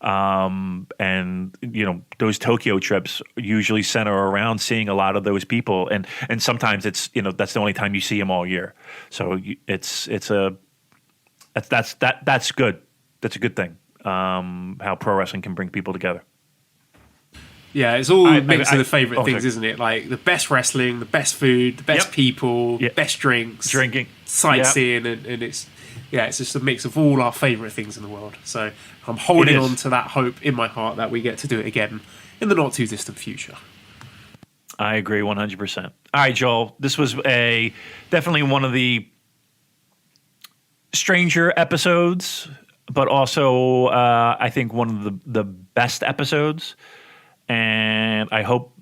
And those Tokyo trips usually center around seeing a lot of those people, and sometimes it's that's the only time you see them all year. So that's good. That's a good thing. How pro wrestling can bring people together. Yeah, it's all a mix of the favourite things, isn't it? Like the best wrestling, the best food, the best people, best drinks, drinking, sightseeing, and it's just a mix of all our favourite things in the world. So I'm holding on to that hope in my heart that we get to do it again in the not too distant future. I agree 100%. All right, Joel, this was definitely one of the stranger episodes, but also I think one of the best episodes. And I hope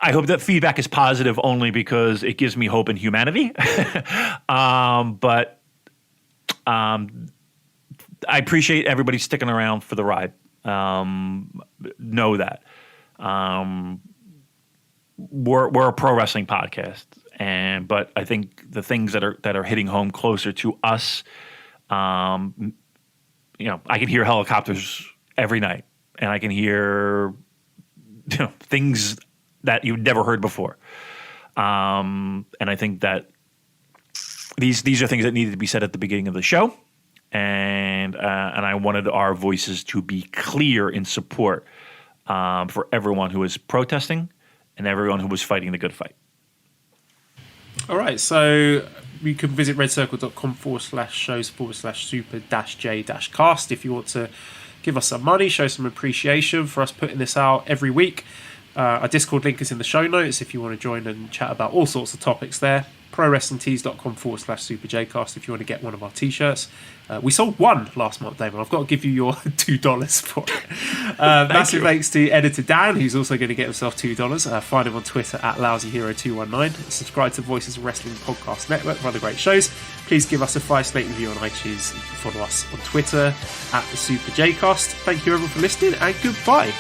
that feedback is positive only because it gives me hope in humanity. But I appreciate everybody sticking around for the ride. Know that we're a pro wrestling podcast, but I think the things that are hitting home closer to us, I can hear helicopters every night. And I can hear things that you've never heard before. And I think that these are things that needed to be said at the beginning of the show. And I wanted our voices to be clear in support for everyone who is protesting and everyone who was fighting the good fight. All right, so you can visit redcircle.com/shows/super-j-cast if you want to give us some money, show some appreciation for us putting this out every week. Our Discord link is in the show notes if you want to join and chat about all sorts of topics there. ProWrestlingTees.com/SuperJcast if you want to get one of our t-shirts. We sold one last month, Damon. I've got to give you your $2 for it. Massive thanks to editor Dan, who's also going to get himself $2. Find him on Twitter at LousyHero219. Subscribe to Voices of Wrestling Podcast Network for other great shows. Please give us a 5-star review on iTunes. Follow us on Twitter at the SuperJcast. Thank you everyone for listening, and goodbye.